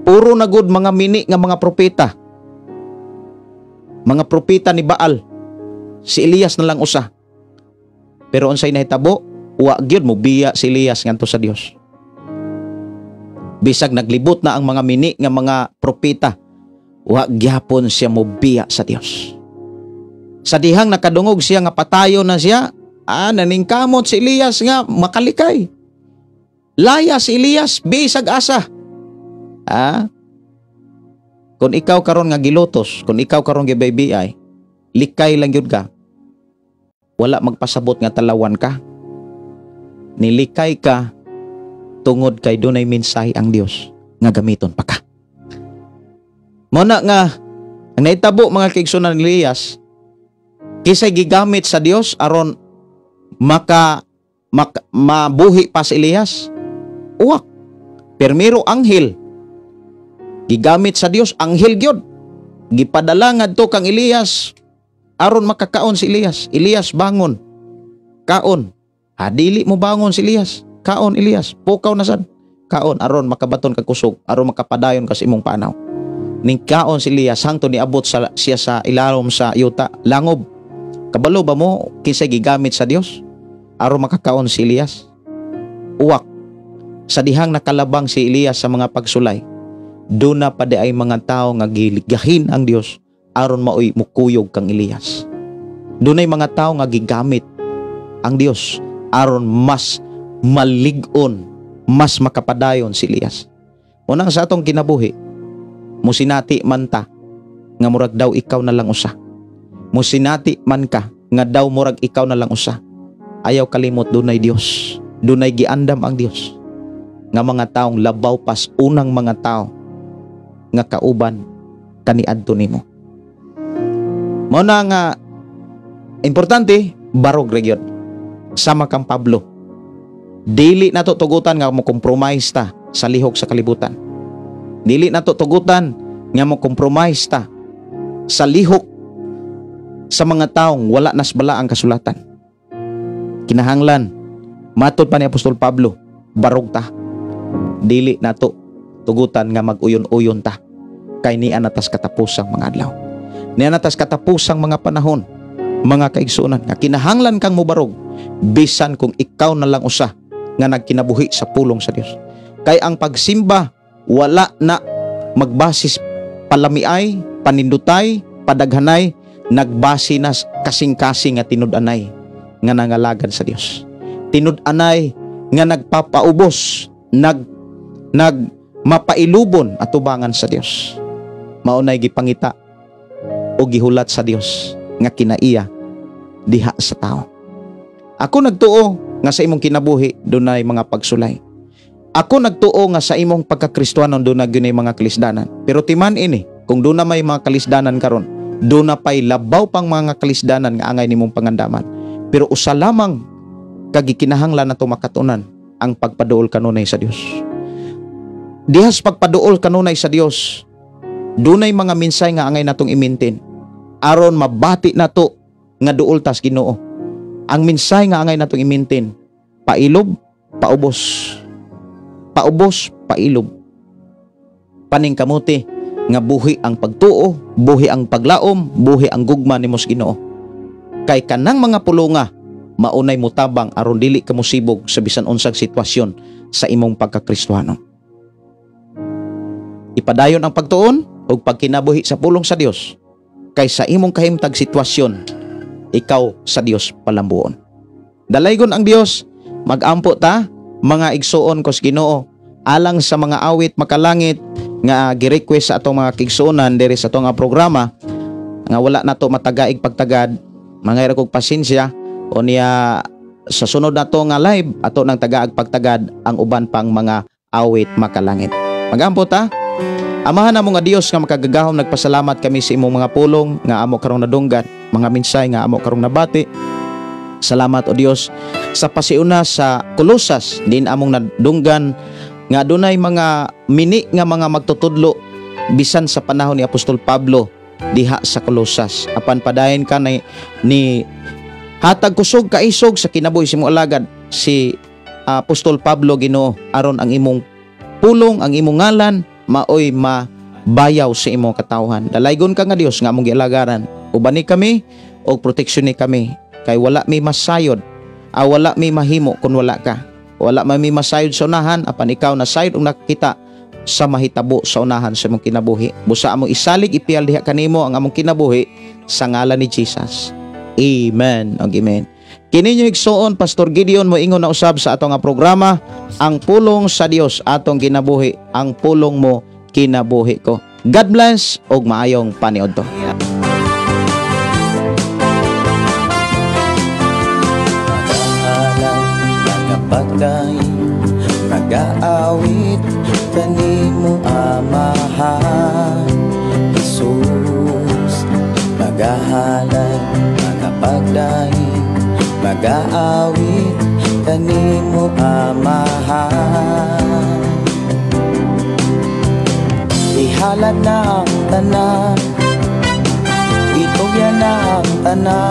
Puro na gud mga mini nga mga propeta. Mga propeta ni Baal. Si Elias na lang usa. Pero unsay nahitabo, wa gyud mo biya si Elias ngadto sa Dios. Bisag naglibot na ang mga mini nga mga propeta, wa gyapon siya mo biya sa Dios. Sa dihang nakadungog siya nga patayo na siya, naningkamot si Elias nga makalikay. Laya si Elias bisag asa. Kung ikaw karon nga gilutos, kung ikaw karon gibaybiay, likay lang yun ka. Wala magpasabot nga talawan ka. Nilikay ka tungod kay dunay mensahe ang Dios nga gamiton pa ka. Muna nga ang naitabo mga kaigsunan ni Elias, kisay gigamit sa Dios aron mabuhi pa si Elias. Uwak. Permiro anghel gigamit sa Dios, anghel gyud. Gipadala ngadto kang Elias aron makakaon si Elias. Elias bangon. Kaon. Dili mo bangon si Elias. Kaon Elias. Pukaw na sad. Kaon aron makabaton kag kusog, aron makapadayon ka sa imong panaw. Ning kaon si Elias hangtod niabot siya sa ilalom sa yuta, langob. Kabalo ba mo kisay gigamit sa Dios aron makakaon si Elias? Uwak. Sa dihang nakalabang si Elias sa mga pagsulay, doon na pa di ay mga tao nga giligahin ang Dios aron maoy mukuyog kang Elias. Doon ay mga tao nga gigamit ang Dios aron mas malig-on, mas makapadayon si Elias. Unang sa atong kinabuhi, musinati man ta nga murag daw ikaw na lang usa. Musinati man ka nga daw murag ikaw na lang usa. Ayaw kalimot dunay Dios. Dunay giandam ang Dios nga mga taong labaw pas unang mga tao nga kauban kaniadto nimo. Mao na nga importante barog region sama kang Pablo. Dili nato tugutan nga mo compromise ta sa lihok sa kalibutan. Dili nato tugutan nga mo compromise ta sa lihok sa mga taong wala nasbala ang kasulatan. Kinahanglan matud pa ni Apostol Pablo, barog ta. Dili nato tugutan nga mag-uyon-uyon ta kay niya natas katapusang mga adlaw. Niya natas katapusang mga panahon, mga kaigsuonan nga kinahanglan kang mubarog bisan kung ikaw na lang usa nga nagkinabuhi sa pulong sa Dios. Kay ang pagsimba wala na magbasis palamiay, panindutay, padaghanay, nagbase na kasing-kasing nga tinud-anay nga nangalagad sa Dios. Tinud-anay nga nagpapaubos, mapailubon atubangan sa Dios. maunay gipangita o gihulat sa Dios nga kinaiya diha sa tao. Ako nagtuo nga sa imong kinabuhi dunay mga pagsulay. Ako nagtuo nga sa imong pagkakristohanon dunay gunay mga kalisdanan. Pero timan ini, kung doon na may mga kalisdanan karon, doon na pa'y labaw pang mga kalisdanan nga angay nimong pangandaman. Pero usa lamang kagikinahanglan nato makatunan ang pagpaduol kanunay sa Dios. Dihas pagpaduol kanunay sa Dios, dunay mga minsay nga angay natong i-maintain aron mabati nato nga duol tas Ginoo. Ang minsay nga angay natong i-maintain, pailob, paubos. Paubos, pailob. Paningkamuti nga buhi ang pagtuo, buhi ang paglaom, buhi ang gugma nimos Ginoo. Kay kanang mga pulunga maunay mutabang aron dili ka mosibog sa bisan unsang sitwasyon sa imong pagkakristohano. Ipadayon ang pagtuon o pagkinabuhi sa pulong sa Dios kay sa imong kahimtang sitwasyon ikaw sa Dios palambuon. Dalaygon ang Dios, magampo ta mga igsuon ko sa Ginoo alang sa mga awit makalangit nga gi-request sa atong mga kigsuonan diri sa atong programa nga wala nato matagaig pagtagad. Mangayra kog pasensya o niya sa sunod na to nga live ato nang tagaag pagtagad ang uban pang mga awit makalangit. Magampo ta. Amahan na mo nga Dios nga makagagahom, nagpasalamat kami sa imong mga pulong nga amo karong nadunggan, mga minsay nga amo karong nabati. Salamat o Dios sa pasiuna sa Kolosas din among nadunggan nga dunay mga mini nga mga magtutudlo bisan sa panahon ni Apostol Pablo diha sa Kolosas. Apan padayon ka ni hatag kusog kaisog sa kinabuhi sa imong alagad si Apostol Pablo Ginoo aron ang imong pulong, ang imong ngalan maoy mabayaw sa imong katawhan. Dalaygon ka nga Dios nga among gialagaran. Ubani kami o proteksyon ni kami kay wala may masayod, wala may mahimo kung wala ka. Wala may masayod sa unahan apan ikaw na sayod ug nakita sa mahitabo sa unahan sa imong kinabuhi. Busa among isalig ipial diha kanimo ang among kinabuhi sa ngalan ni Jesus. Amen. Amen. Kini nyo igsuon, Pastor Gideon mo ingon na usab sa atong nga programa, ang pulong sa Dios atong kinabuhi, ang pulong mo kinabuhi ko. God bless og maayong paniudto. Pagday nag-aawit kanimo amahan Jesus, magahalay mga pagday mag-aawit kanimo amahan. Ihalad na ang tanan, ituya na ang tanan.